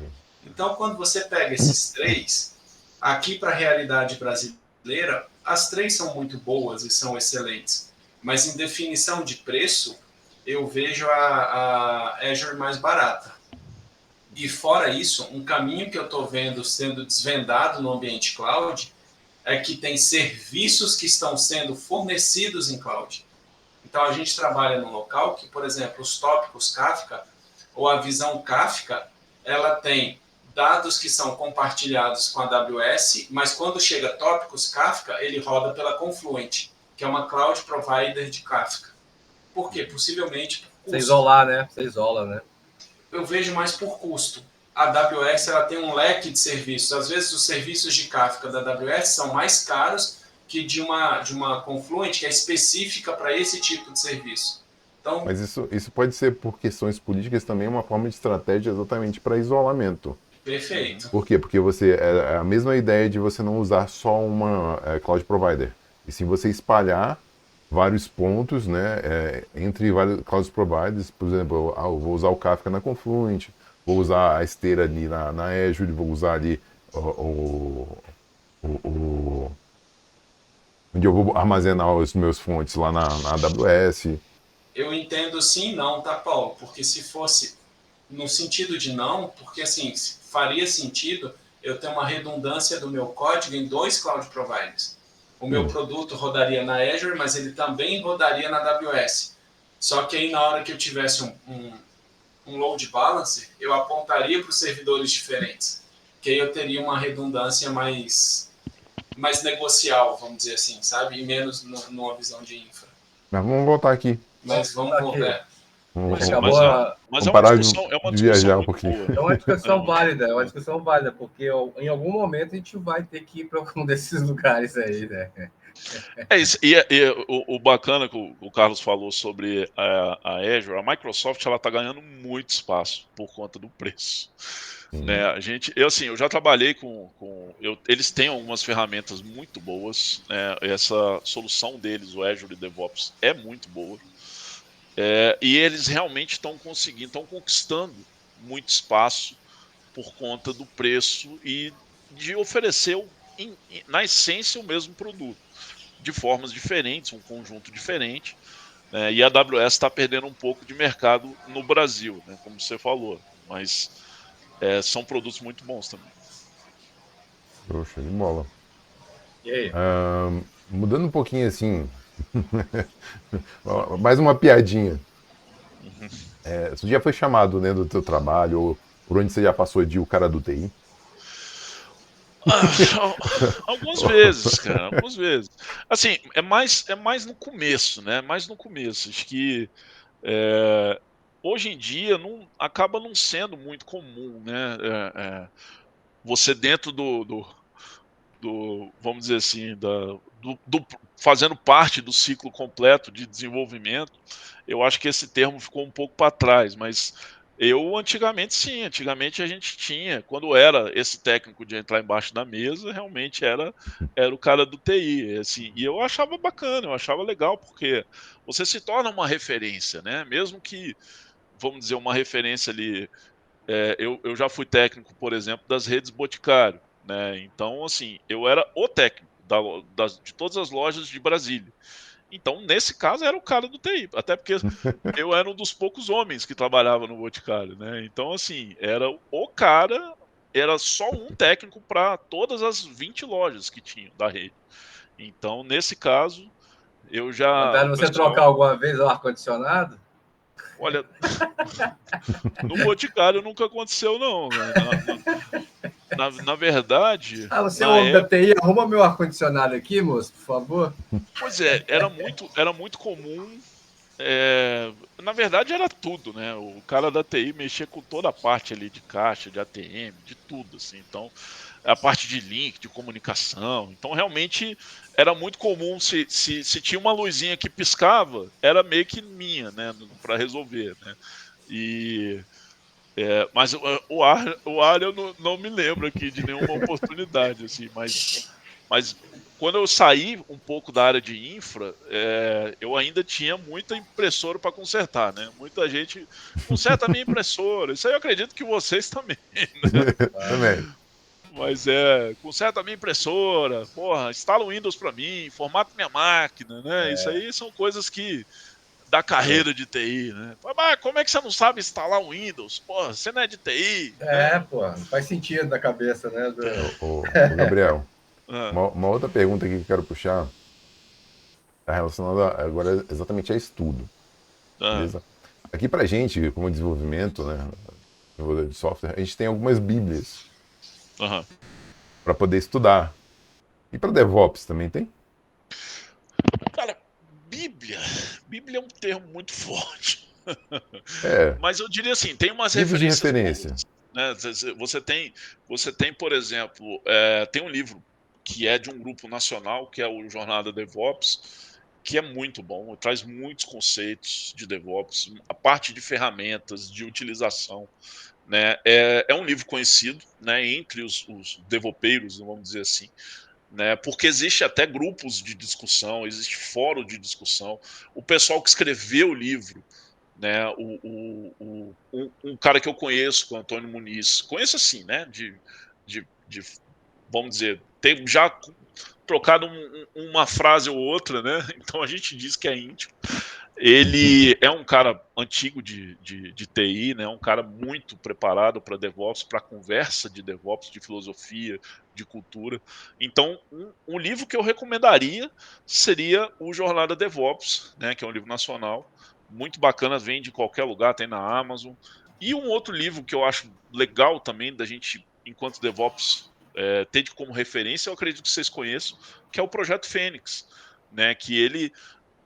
Então, quando você pega esses três, aqui para a realidade brasileira, as três são muito boas e são excelentes. Mas em definição de preço, eu vejo a Azure mais barata. E fora isso, um caminho que eu estou vendo sendo desvendado no ambiente cloud é que tem serviços que estão sendo fornecidos em cloud. Então, a gente trabalha num local que, por exemplo, os tópicos Kafka ou a visão Kafka, ela tem dados que são compartilhados com a AWS, mas quando chega tópicos Kafka, ele roda pela Confluent, que é uma cloud provider de Kafka. Por quê? Possivelmente por custo. Você isolar, né? Você isola, né? Eu vejo mais por custo. A AWS ela tem um leque de serviços. Às vezes os serviços de Kafka da AWS são mais caros que de uma Confluent que é específica para esse tipo de serviço. Então, Mas isso pode ser por questões políticas também uma forma de estratégia exatamente para isolamento. perfeito. Por quê? Porque é a mesma ideia de você não usar só uma cloud provider, e sim você espalhar vários pontos, né, entre vários cloud providers. Por exemplo, eu vou usar o Kafka na Confluent, vou usar a esteira ali na Azure, vou usar ali onde eu vou armazenar os meus fontes lá na AWS. Eu entendo sim e não, tá, Paulo? Porque se fosse no sentido de não, porque assim, faria sentido eu ter uma redundância do meu código em dois cloud providers. O meu produto rodaria na Azure, mas ele também rodaria na AWS. Só que aí na hora que eu tivesse um load balancer, eu apontaria para os servidores diferentes. Que aí eu teria uma redundância mais negocial, vamos dizer assim, sabe? E menos numa visão de infra. Mas vamos voltar aqui. Mas vamos voltar. Vamos, Acabou vamos- a... Mas vamos é uma parar discussão, é uma de discussão viajar um muito pouquinho. boa. É uma discussão válida, é uma discussão válida, porque em algum momento a gente vai ter que ir para algum desses lugares aí, né? É isso. O bacana que o Carlos falou sobre a Azure, a Microsoft ela está ganhando muito espaço por conta do preço. Né? Eu já trabalhei eles têm algumas ferramentas muito boas. Né? Essa solução deles, o Azure DevOps, é muito boa. E eles realmente estão conquistando muito espaço por conta do preço e de oferecer, na essência, o mesmo produto, de formas diferentes, um conjunto diferente. Né? E a AWS está perdendo um pouco de mercado no Brasil, né? Como você falou. Mas são produtos muito bons também. Show de bola. E aí? Mudando um pouquinho assim, mais uma piadinha. Você já foi chamado, né, do teu trabalho, ou por onde você já passou de o cara do TI? Algumas vezes, cara, algumas vezes. Assim, é mais no começo, né? Mais no começo. Acho que hoje em dia acaba não sendo muito comum, né? Você dentro vamos dizer assim, fazendo parte do ciclo completo de desenvolvimento, eu acho que esse termo ficou um pouco para trás, mas Antigamente sim, antigamente a gente tinha, quando era esse técnico de entrar embaixo da mesa, realmente era o cara do TI, assim, e eu achava bacana, eu achava legal, porque você se torna uma referência, né? Mesmo que, vamos dizer, uma referência ali. Eu já fui técnico, por exemplo, das redes Boticário, né? Então, assim, eu era o técnico de todas as lojas de Brasília. Então, nesse caso, era o cara do TI, até porque eu era um dos poucos homens que trabalhava no Boticário, né? Então, assim, era só um técnico para todas as 20 lojas que tinham da rede. Então, nesse caso, o Mandaram você trocar pessoal, alguma vez o ar-condicionado? olha, no Boticário nunca aconteceu, não. Na verdade, Ah, você é o na homem da época, TI, arruma meu ar-condicionado aqui, moço, por favor. pois é, era muito comum. Na verdade, era tudo, né? O cara da TI mexia com toda a parte ali de caixa, de ATM, de tudo, assim. Então, a parte de link, de comunicação. Então, realmente, era muito comum, se tinha uma luzinha que piscava, era meio que minha, né? Para resolver, né? E, mas o ar eu não me lembro aqui de nenhuma oportunidade, assim, mas quando eu saí um pouco da área de infra, eu ainda tinha muita impressora para consertar, né? Muita gente conserta a minha impressora. Isso aí eu acredito que vocês também. Também. Mas conserta a minha impressora, porra, instala o Windows para mim, formata minha máquina, né? Isso aí são coisas que da carreira de TI, né? Mas como é que você não sabe instalar o Windows? Porra, você não é de TI, né? Pô, não faz sentido na cabeça, né? Ô, Gabriel, Ah, uma outra pergunta aqui que eu quero puxar está relacionada agora exatamente a estudo, ah, beleza? Aqui pra gente, como desenvolvimento, né, desenvolvedor de software, a gente tem algumas bíblias aham. para poder estudar. E para DevOps também tem? Cara, Bíblia. Bíblia é um termo muito forte. É, Mas eu diria assim, tem umas livros de referências boas, referência. né? Você tem, por exemplo, tem um livro que é de um grupo nacional, que é o Jornada DevOps, que é muito bom, traz muitos conceitos de DevOps, a parte de ferramentas, de utilização, né? É um livro conhecido, né, entre os devopeiros, vamos dizer assim, né? Porque existe até grupos de discussão, existe fórum de discussão. O pessoal que escreveu o livro, né? Um cara que eu conheço, que é o Antônio Muniz, conheço assim, né? De vamos dizer, ter já trocado uma frase ou outra, né? Então a gente diz que é íntimo. Ele é um cara antigo de TI, né? Um cara muito preparado para DevOps, para conversa de DevOps, de filosofia, de cultura. Então, um livro que eu recomendaria seria o Jornada DevOps, né? Que é um livro nacional, muito bacana, vende em qualquer lugar, tem na Amazon. E um outro livro que eu acho legal também da gente, enquanto DevOps, ter como referência, eu acredito que vocês conheçam, que é o Projeto Fênix, né? Que ele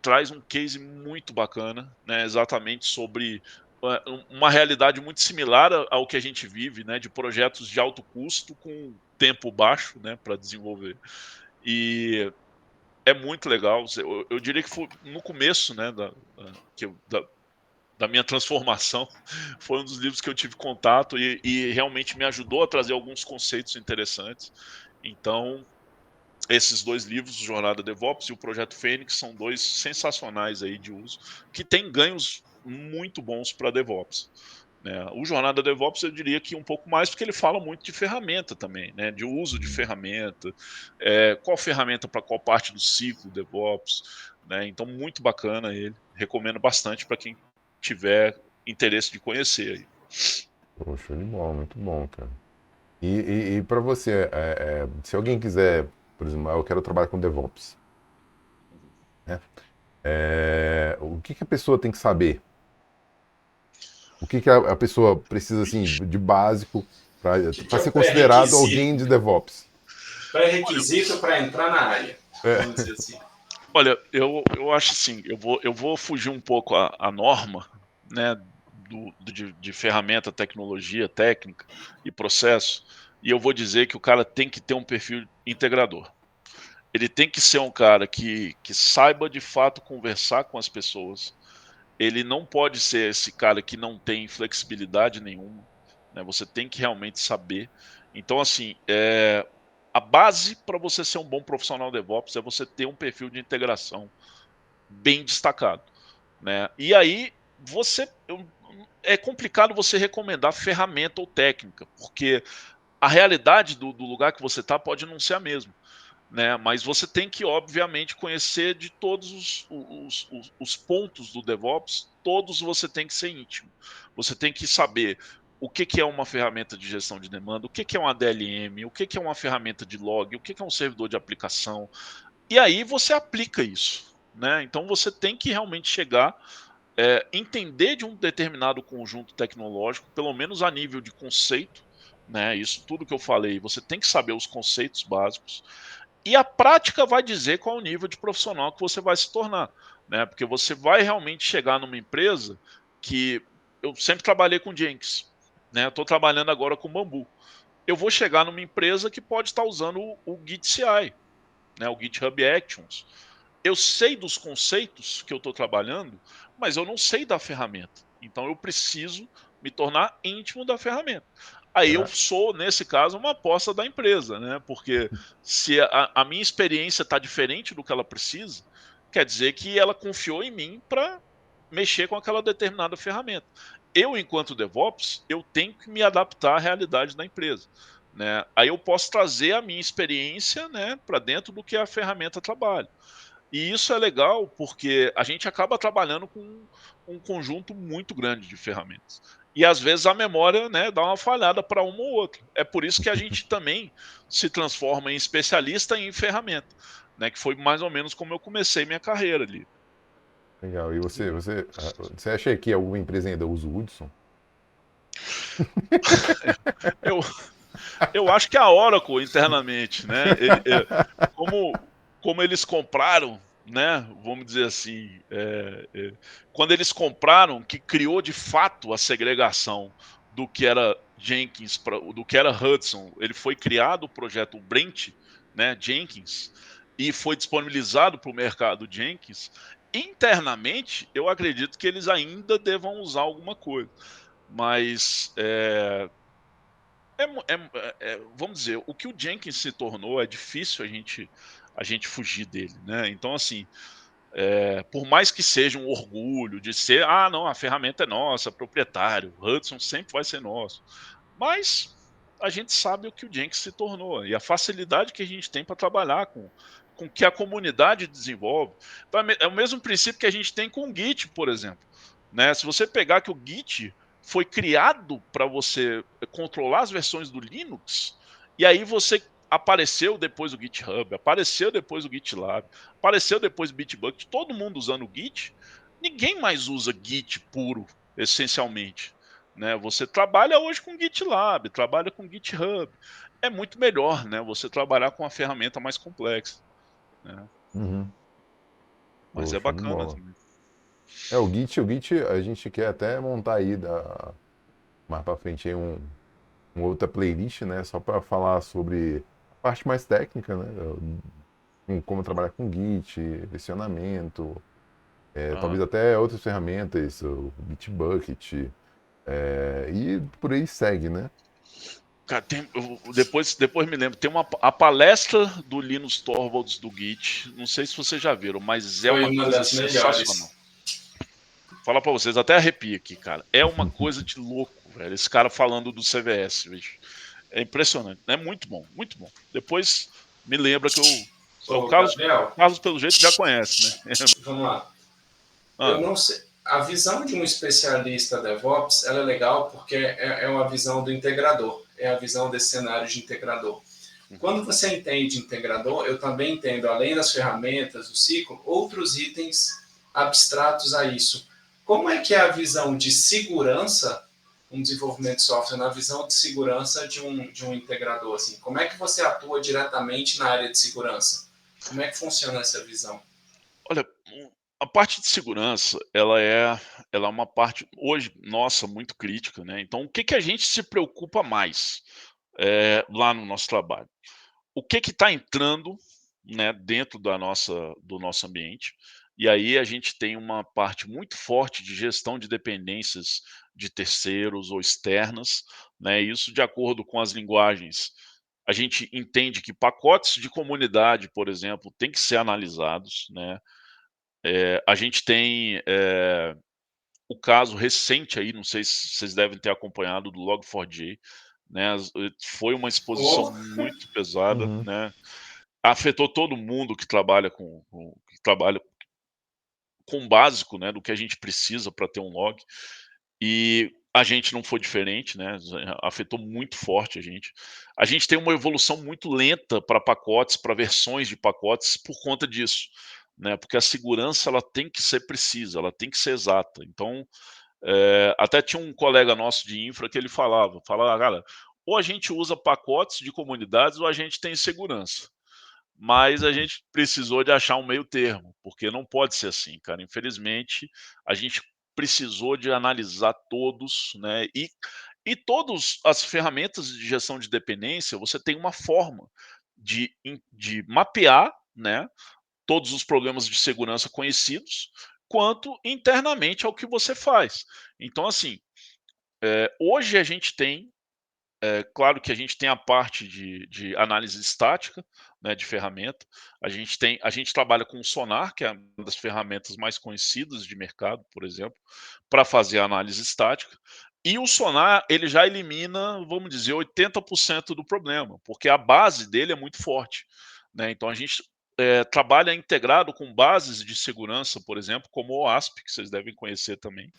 traz um case muito bacana, né, exatamente sobre uma realidade muito similar ao que a gente vive, né, de projetos de alto custo com tempo baixo, né, para desenvolver. E é muito legal. Eu diria que foi no começo, né, da minha transformação, foi um dos livros que eu tive contato e realmente me ajudou a trazer alguns conceitos interessantes. Então, esses dois livros, o Jornada DevOps e o Projeto Fênix, são dois sensacionais aí de uso, que têm ganhos muito bons para DevOps. Né? O Jornada DevOps eu diria que um pouco mais, porque ele fala muito de ferramenta também, né? De uso de ferramenta, qual ferramenta para qual parte do ciclo DevOps. Né? Então, muito bacana ele. Recomendo bastante para quem tiver interesse de conhecer. Aí. Pô, show de bola, muito bom, cara. E para você, se alguém quiser, por exemplo, eu quero trabalhar com DevOps, né? O que que a pessoa tem que saber? O que que a pessoa precisa, assim, Ixi, de básico Que para é ser o considerado pré-requisito? alguém de DevOps? Pré-requisito para entrar na área, É. vamos dizer assim. olha, eu acho assim, eu vou fugir um pouco a norma, né, de ferramenta, tecnologia, técnica e processo, e eu vou dizer que o cara tem que ter um perfil integrador. Ele tem que ser um cara que saiba de fato conversar com as pessoas, ele não pode ser esse cara que não tem flexibilidade nenhuma, né? Você tem que realmente saber. Então, assim, a base para você ser um bom profissional DevOps é você ter um perfil de integração bem destacado, né? E aí é complicado você recomendar ferramenta ou técnica, porque a realidade do lugar que você está pode não ser a mesma, né? Mas você tem que, obviamente, conhecer de todos os pontos do DevOps, todos você tem que ser íntimo. Você tem que saber o que é uma ferramenta de gestão de demanda, o que é uma DLM, o que é uma ferramenta de log, o que é um servidor de aplicação, e aí você aplica isso, né? Então você tem que realmente chegar, entender de um determinado conjunto tecnológico, pelo menos a nível de conceito, né? Isso tudo que eu falei, você tem que saber os conceitos básicos, e a prática vai dizer qual é o nível de profissional que você vai se tornar, né? Porque você vai realmente chegar numa empresa que eu sempre trabalhei com Jenkins, né? Estou trabalhando agora com Bambu. Eu vou chegar numa empresa que pode estar usando o Git CI, né? O GitHub Actions. Eu sei dos conceitos que eu estou trabalhando, mas eu não sei da ferramenta. Então eu preciso me tornar íntimo da ferramenta. Aí eu Será? sou, nesse caso, uma aposta da empresa, né? Porque se a minha experiência está diferente do que ela precisa, quer dizer que ela confiou em mim para mexer com aquela determinada ferramenta. Eu, enquanto DevOps, eu tenho que me adaptar à realidade da empresa, né? Aí eu posso trazer a minha experiência, né, para dentro do que a ferramenta trabalha. E isso é legal porque a gente acaba trabalhando com um conjunto muito grande de ferramentas. E às vezes a memória, né, dá uma falhada para uma ou outra. É por isso que a gente também se transforma em especialista em ferramenta, né, que foi mais ou menos como eu comecei minha carreira ali. Legal. E você acha que alguma empresa ainda usa o Hudson? Eu, eu acho que a Oracle internamente, né, como eles compraram, né, vamos dizer assim, quando eles compraram, que criou de fato a segregação do que era Jenkins, do que era Hudson, ele foi criado o projeto Brent, né, Jenkins, e foi disponibilizado para o mercado Jenkins. Internamente, eu acredito que eles ainda devam usar alguma coisa, mas vamos dizer, o que o Jenkins se tornou é difícil a gente fugir dele, né? Então, assim, por mais que seja um orgulho de ser, não, a ferramenta é nossa, proprietário, o Hudson sempre vai ser nosso. Mas a gente sabe o que o Jenkins se tornou e a facilidade que a gente tem para trabalhar com o que a comunidade desenvolve. Então, é o mesmo princípio que a gente tem com o Git, por exemplo, né? Se você pegar que o Git foi criado para você controlar as versões do Linux, e aí você apareceu depois o GitHub, apareceu depois o GitLab, apareceu depois o Bitbucket, todo mundo usando o Git, ninguém mais usa Git puro, essencialmente, né? Você trabalha hoje com GitLab, trabalha com GitHub. É muito melhor, né? Você trabalhar com uma ferramenta mais complexa, né? Uhum. Mas Pô, é show de bacana bola. também. O Git a gente quer até montar aí mais pra frente aí uma outra playlist, né? Só para falar sobre a parte mais técnica, né? Em como trabalhar com Git, versionamento, Aham. talvez até outras ferramentas, o Bitbucket, e por aí segue, né? Cara, depois me lembro, tem a palestra do Linus Torvalds do Git, não sei se vocês já viram, mas é Foi uma uma coisa das sensacional. melhores. Falar pra vocês, até arrepio aqui, cara. É uma coisa de louco, velho. Esse cara falando do CVS, bicho. É impressionante. É muito bom, muito bom. Depois me lembra que o Ô, Carlos, Gabriel, Carlos pelo jeito já conhece, né? vamos lá. Eu Ah, não sei. A visão de um especialista DevOps, ela é legal porque é uma visão do integrador, é a visão desse cenário de integrador. uhum. Quando você entende integrador, eu também entendo, além das ferramentas, do ciclo, outros itens abstratos a isso. Como é que é a visão de segurança, um desenvolvimento de software, na visão de segurança de um integrador? Assim? Como é que você atua diretamente na área de segurança? Como é que funciona essa visão? Olha, a parte de segurança, ela é uma parte hoje nossa muito crítica, né? Então, o que que a gente se preocupa mais lá no nosso trabalho? O que está entrando, né, dentro do nosso ambiente E aí a gente tem uma parte muito forte de gestão de dependências de terceiros ou externas, né? Isso de acordo com as linguagens. A gente entende que pacotes de comunidade, por exemplo, têm que ser analisados, né? A gente tem o caso recente aí, não sei se vocês devem ter acompanhado, do Log4j, né? Foi uma exposição Oh, muito pesada, Uhum. né? Afetou todo mundo que trabalha que trabalha com o básico, né, do que a gente precisa para ter um log. E a gente não foi diferente, né? Afetou muito forte a gente. A gente tem uma evolução muito lenta para pacotes, para versões de pacotes por conta disso, né? Porque a segurança ela tem que ser precisa, ela tem que ser exata. Então, até tinha um colega nosso de infra que ele falava, cara, ou a gente usa pacotes de comunidades ou a gente tem segurança. Mas a gente precisou de achar um meio termo, porque não pode ser assim, cara. Infelizmente, a gente precisou de analisar todos, né? E todas as ferramentas de gestão de dependência, você tem uma forma de mapear, né, todos os problemas de segurança conhecidos, quanto internamente ao que você faz. Então, assim, hoje a gente tem claro que a gente tem a parte de análise estática, né, de ferramenta. A gente trabalha com o Sonar, que é uma das ferramentas mais conhecidas de mercado, por exemplo, para fazer a análise estática. E o Sonar, ele já elimina, vamos dizer, 80% do problema, porque a base dele é muito forte, né? Então a gente trabalha integrado com bases de segurança, por exemplo, como o OASP, que vocês devem conhecer também,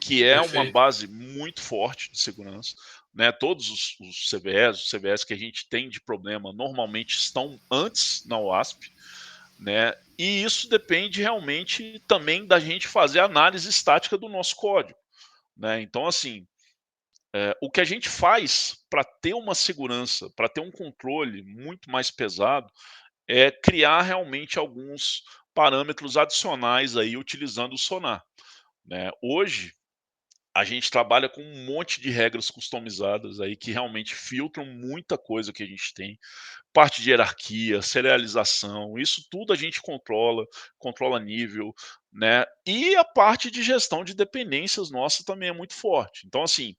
que é uma perfeito. base muito forte de segurança, né? Todos os CVEs que a gente tem de problema normalmente estão antes na OASP, né? E isso depende realmente também da gente fazer a análise estática do nosso código, né? Então, assim, o que a gente faz para ter uma segurança, para ter um controle muito mais pesado, é criar realmente alguns parâmetros adicionais aí utilizando o Sonar, né? Hoje a gente trabalha com um monte de regras customizadas aí que realmente filtram muita coisa que a gente tem. Parte de hierarquia, serialização, isso tudo a gente controla nível, né? E a parte de gestão de dependências nossa também é muito forte. Então, assim,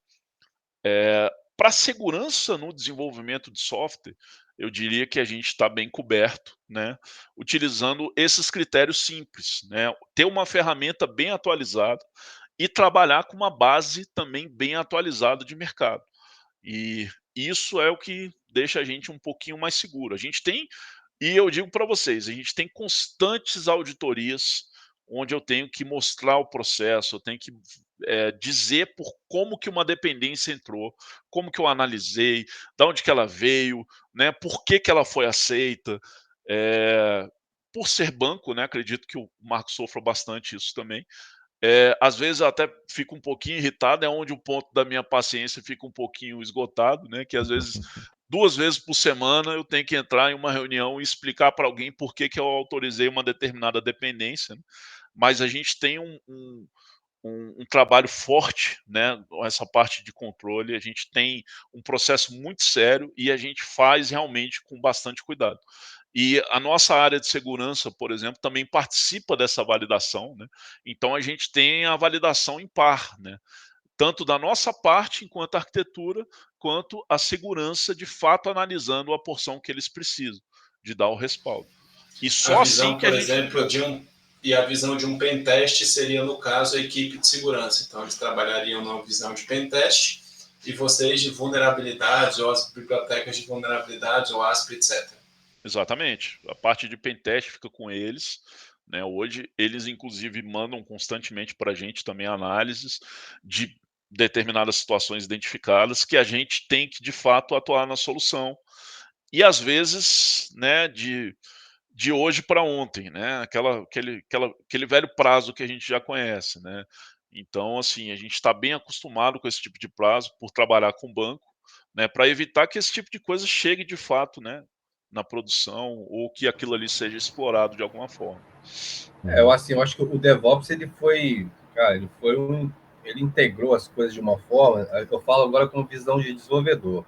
para segurança no desenvolvimento de software, eu diria que a gente está bem coberto, né? Utilizando esses critérios simples, né? Ter uma ferramenta bem atualizada e trabalhar com uma base também bem atualizada de mercado. E isso é o que deixa a gente um pouquinho mais seguro. A gente tem, e eu digo para vocês, a gente tem constantes auditorias onde eu tenho que mostrar o processo, eu tenho que dizer por como que uma dependência entrou, como que eu analisei, da onde que ela veio, né? Por que que ela foi aceita. eh, por ser banco, né? Acredito que o Marco sofra bastante isso também. Às vezes eu até fico um pouquinho irritado, é onde o ponto da minha paciência fica um pouquinho esgotado, né, que às vezes 2 vezes por semana eu tenho que entrar em uma reunião e explicar para alguém por que que eu autorizei uma determinada dependência, né. Mas a gente tem um trabalho forte, né, essa parte de controle, a gente tem um processo muito sério e a gente faz realmente com bastante cuidado. E a nossa área de segurança, por exemplo, também participa dessa validação, né, então a gente tem a validação em par, né, tanto da nossa parte enquanto arquitetura, quanto a segurança de fato analisando a porção que eles precisam, de dar o respaldo. E A só assim visão, que a por gente exemplo, libera. e a visão de um pentest seria, no caso, a equipe de segurança. Então, eles trabalhariam na visão de pentest e vocês de vulnerabilidades, ou as bibliotecas de vulnerabilidades, ou ASP, etc. Exatamente. A parte de pentest fica com eles, né? Hoje eles inclusive mandam constantemente para a gente também análises de determinadas situações identificadas que a gente tem que de fato atuar na solução. E às vezes, né, de hoje para ontem, né? Aquele velho prazo que a gente já conhece, né? Então, assim, a gente está bem acostumado com esse tipo de prazo por trabalhar com banco, né? Para evitar que esse tipo de coisa chegue de fato, né? Na produção ou que aquilo ali seja explorado de alguma forma. Eu, Uhum. assim, eu acho que o DevOps, cara, ele integrou as coisas de uma forma, eu falo agora com visão de desenvolvedor.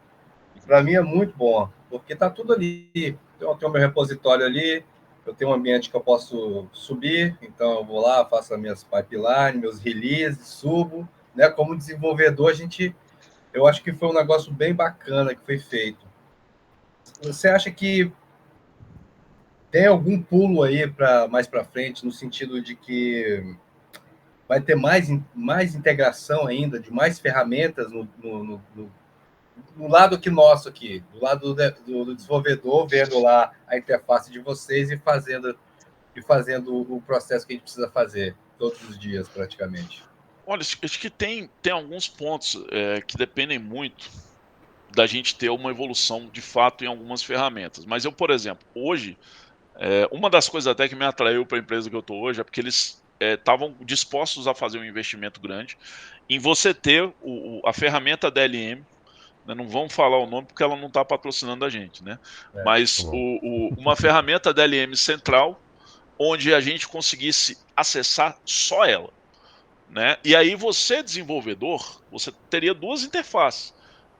Uhum. Para mim é muito bom, porque tá tudo ali. Eu tenho meu repositório ali, eu tenho um ambiente que eu posso subir, então eu vou lá, faço as minhas pipelines, meus releases, subo, né? Como desenvolvedor, eu acho que foi um negócio bem bacana que foi feito. Você acha que tem algum pulo aí mais para frente, no sentido de que vai ter mais integração ainda, de mais ferramentas no lado que nosso aqui, do lado do desenvolvedor, vendo lá a interface de vocês e fazendo o processo que a gente precisa fazer todos os dias, praticamente? Olha, acho que tem alguns pontos que dependem muito da gente ter uma evolução de fato em algumas ferramentas. Mas eu, por exemplo, hoje, uma das coisas até que me atraiu para a empresa que eu estou hoje é porque eles estavam dispostos a fazer um investimento grande em você ter a ferramenta DLM, né, não vamos falar o nome porque ela não está patrocinando a gente, né? Mas tá bom. uma ferramenta DLM central onde a gente conseguisse acessar só ela, né? E aí você, desenvolvedor, você teria duas interfaces,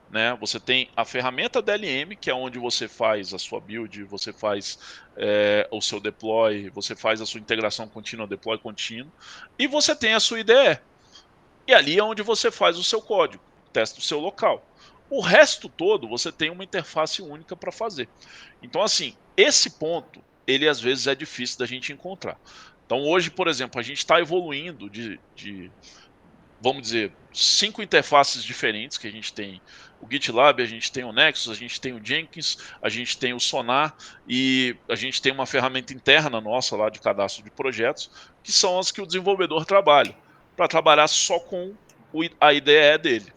né? Você tem a ferramenta DLM, que é onde você faz a sua build, você faz o seu deploy, você faz a sua integração contínua, deploy contínuo, e você tem a sua IDE. E ali é onde você faz o seu código, testa o seu local. O resto todo você tem uma interface única para fazer. Então, assim, esse ponto, ele às vezes é difícil da gente encontrar. Então, hoje, por exemplo, a gente está evoluindo vamos dizer, 5 interfaces diferentes, que a gente tem o GitLab, a gente tem o Nexus, a gente tem o Jenkins, a gente tem o Sonar e a gente tem uma ferramenta interna nossa lá de cadastro de projetos, que são as que o desenvolvedor trabalha, para trabalhar só com a IDE dele.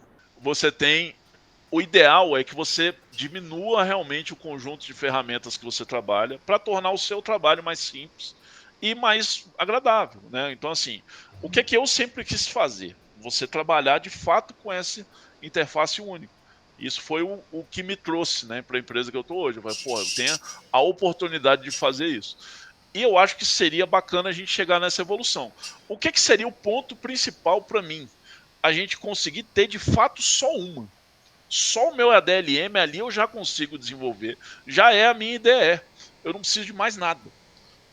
O ideal é que você diminua realmente o conjunto de ferramentas que você trabalha para tornar o seu trabalho mais simples e mais agradável, né? Então, assim, o que eu sempre quis fazer? Você trabalhar de fato com essa interface única. Isso foi o que me trouxe, né, para a empresa que eu estou hoje. Eu falei, pô, eu tenho a oportunidade de fazer isso. E eu acho que seria bacana a gente chegar nessa evolução. O que seria o ponto principal para mim? A gente conseguir ter de fato só uma. Só o meu ADLM ali eu já consigo desenvolver. Já é a minha IDE. Eu não preciso de mais nada,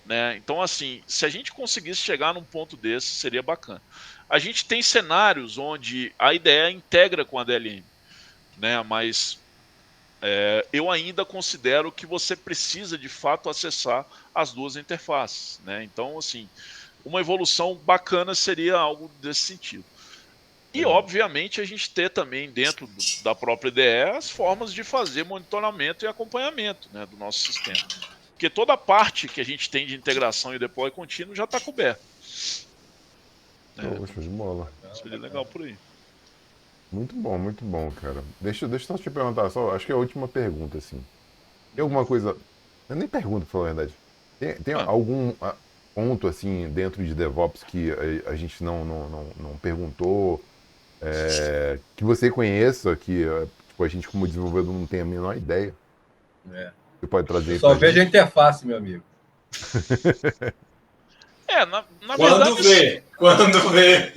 né? Então, assim, se a gente conseguisse chegar num ponto desse, seria bacana. A gente tem cenários onde a IDE integra com a DLM, né? Mas eu ainda considero que você precisa de fato acessar as duas interfaces, né? Então, assim, uma evolução bacana seria algo desse sentido. E, obviamente, a gente ter também dentro da própria IDE as formas de fazer monitoramento e acompanhamento, né, do nosso sistema. Porque toda a parte que a gente tem de integração e deploy contínuo já está coberta. Show de bola. Seria legal por aí. Muito bom, cara. Deixa eu só te perguntar, acho que é a última pergunta, assim. Tem alguma coisa... Eu nem pergunto, pra falar a verdade. Tem algum ponto, assim, dentro de DevOps que a gente não perguntou, que você conheça, que tipo, a gente como desenvolvedor não tem a menor ideia? Você pode trazer aí Só pra vejo a gente? interface, meu amigo. Na verdade... Quando vê.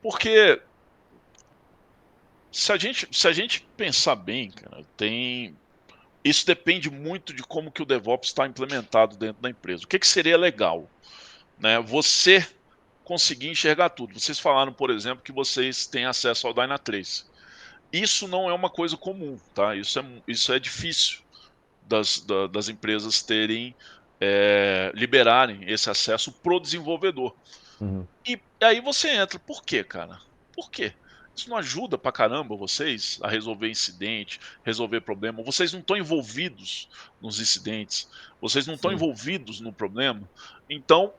Porque se a gente pensar bem, cara, isso depende muito de como que o DevOps está implementado dentro da empresa. O que seria legal, né? Você conseguir enxergar tudo. Vocês falaram, por exemplo, que vocês têm acesso ao Dynatrace. Isso não é uma coisa comum, tá? Isso é difícil das empresas liberarem esse acesso pro desenvolvedor. Uhum. E aí você entra, por quê, cara? Por quê? Isso não ajuda pra caramba vocês a resolver incidente, resolver problema? Vocês não estão envolvidos nos incidentes, vocês não estão envolvidos no problema. Então,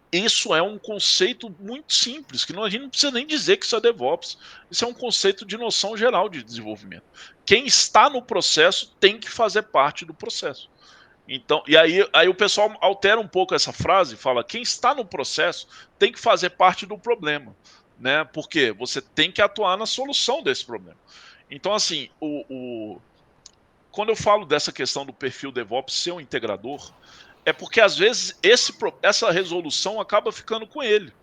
isso é um conceito muito simples, que a gente não precisa nem dizer que isso é DevOps. Isso é um conceito de noção geral de desenvolvimento. Quem está no processo tem que fazer parte do processo. Então, e aí o pessoal altera um pouco essa frase, fala: quem está no processo tem que fazer parte do problema, né? Porque você tem que atuar na solução desse problema. Então, assim, quando eu falo dessa questão do perfil DevOps ser um integrador, é porque às vezes essa resolução acaba ficando com ele,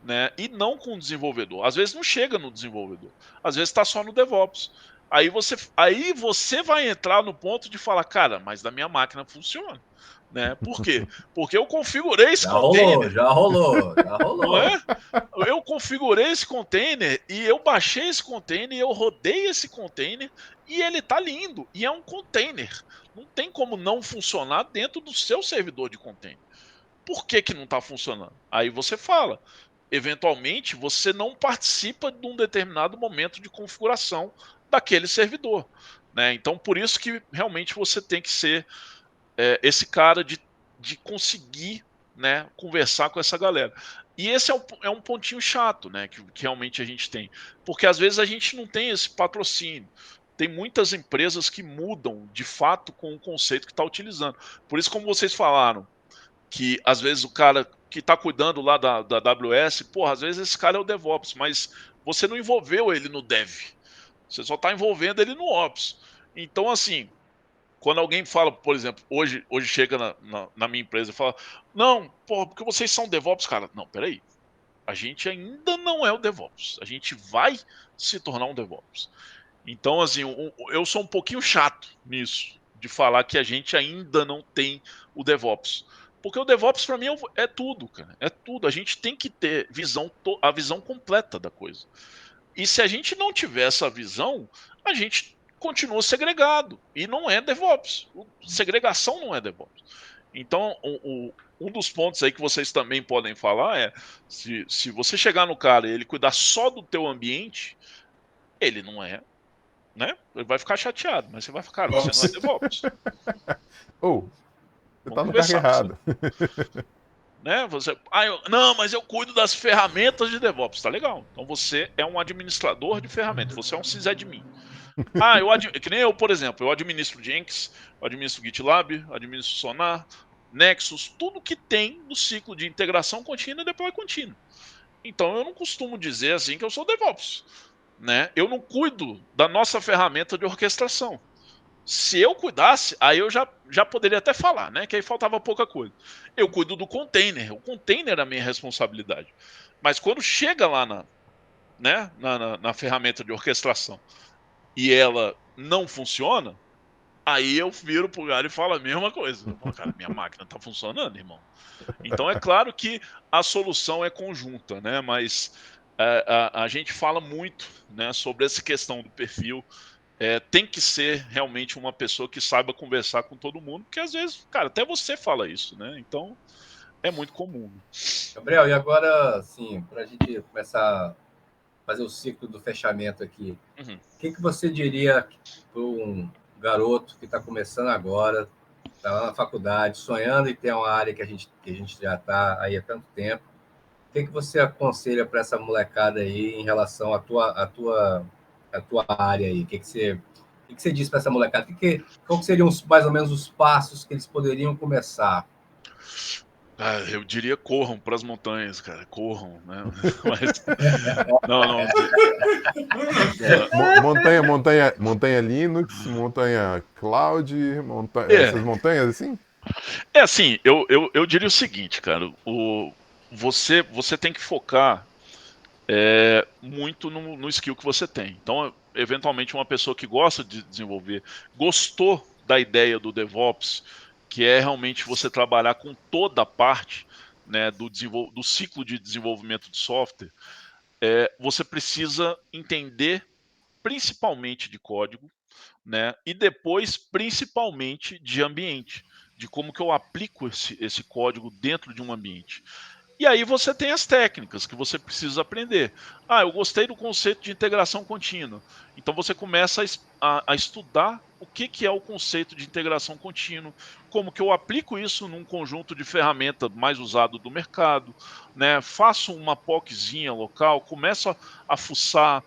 né? E não com o desenvolvedor. Às vezes não chega no desenvolvedor, às vezes está só no DevOps. Aí você vai entrar no ponto de falar, cara, mas da minha máquina funciona. Né? Por quê? Porque eu configurei esse container. Já rolou. Não é? Eu configurei esse container e eu baixei esse container, eu rodei esse container e ele tá lindo. E é um container. Não tem como não funcionar dentro do seu servidor de container. Por que que não está funcionando? Aí você fala. Eventualmente, você não participa de um determinado momento de configuração daquele servidor. Né? Então, por isso que realmente você tem que ser esse cara de conseguir, né, conversar com essa galera. E esse é um pontinho chato, né, que realmente a gente tem. Porque às vezes a gente não tem esse patrocínio. Tem muitas empresas que mudam de fato com o conceito que está utilizando. Por isso, como vocês falaram, que às vezes o cara que está cuidando lá da AWS, porra, às vezes esse cara é o DevOps, mas você não envolveu ele no Dev. Você só está envolvendo ele no Ops. Então, assim, quando alguém fala, por exemplo, hoje chega na minha empresa e fala, não, porra, porque vocês são DevOps, cara. Não, peraí. A gente ainda não é o DevOps. A gente vai se tornar um DevOps. Então, assim, eu sou um pouquinho chato nisso, de falar que a gente ainda não tem o DevOps. Porque o DevOps, para mim, é tudo, cara. É tudo. A gente tem que ter a visão completa da coisa. E se a gente não tiver essa visão, a gente continua segregado. E não é DevOps. Segregação não é DevOps. Então, um dos pontos aí que vocês também podem falar é, se você chegar no cara e ele cuidar só do teu ambiente, ele não é, né? Ele vai ficar chateado, mas você vai ficar, cara, você não é DevOps. Ou, você Vamos tá no carro conversar. errado. Né? Não, mas eu cuido das ferramentas de DevOps, tá legal. Então você é um administrador de ferramentas, você é um sysadmin. Que nem eu, por exemplo, eu administro Jenkins, eu administro GitLab, eu administro Sonar, Nexus, tudo que tem no ciclo de integração contínua e deploy contínuo. Então eu não costumo dizer assim que eu sou DevOps, né? Eu não cuido da nossa ferramenta de orquestração. Se eu cuidasse, aí eu já poderia até falar, né? Que aí faltava pouca coisa. Eu cuido do container. O container é a minha responsabilidade. Mas quando chega lá na ferramenta de orquestração e ela não funciona, aí eu viro pro cara e falo a mesma coisa. Eu falo, cara, minha máquina tá funcionando, irmão. Então é claro que a solução é conjunta, né? Mas a gente fala muito, né, sobre essa questão do perfil. Tem que ser realmente uma pessoa que saiba conversar com todo mundo, porque às vezes, cara, até você fala isso, né? Então é muito comum. Gabriel, e agora, assim, para a gente começar a fazer o ciclo do fechamento aqui, Uhum. o que você diria para um garoto que está começando agora, está lá na faculdade, sonhando em ter uma área que a gente já está aí há tanto tempo? O que você aconselha para essa molecada aí em relação à tua área aí? O que você diz para essa molecada? Qual que seriam mais ou menos os passos que eles poderiam começar? Eu diria corram para as montanhas, cara, corram, né? Mas não. Montanha Linux, montanha Cloud, essas montanhas assim? Assim, eu diria o seguinte, cara, você tem que focar muito no skill que você tem. Então, eventualmente, uma pessoa que gosta de desenvolver, gostou da ideia do DevOps, que é realmente você trabalhar com toda a parte, né, do ciclo de desenvolvimento de software, você precisa entender principalmente de código, né, e depois principalmente de ambiente, de como que eu aplico esse código dentro de um ambiente. E aí você tem as técnicas que você precisa aprender. Eu gostei do conceito de integração contínua. Então você começa a estudar o que é o conceito de integração contínua, como que eu aplico isso num conjunto de ferramentas mais usado do mercado, né? Faço uma POCzinha local, começo a fuçar.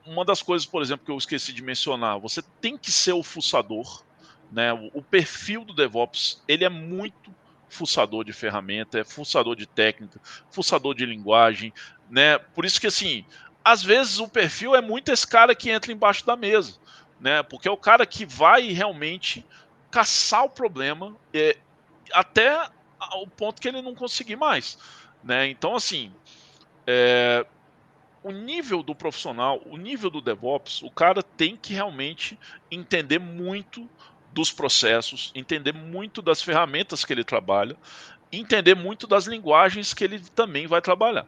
Uma das coisas, por exemplo, que eu esqueci de mencionar, você tem que ser o fuçador, né? O perfil do DevOps, ele é muito fuçador de ferramenta, é fuçador de técnica, fuçador de linguagem, né? Por isso que, assim, às vezes o perfil é muito esse cara que entra embaixo da mesa, né? Porque é o cara que vai realmente caçar o problema até o ponto que ele não conseguir mais, né? Então, assim, o nível do profissional, o nível do DevOps, o cara tem que realmente entender muito dos processos, entender muito das ferramentas que ele trabalha, entender muito das linguagens que ele também vai trabalhar.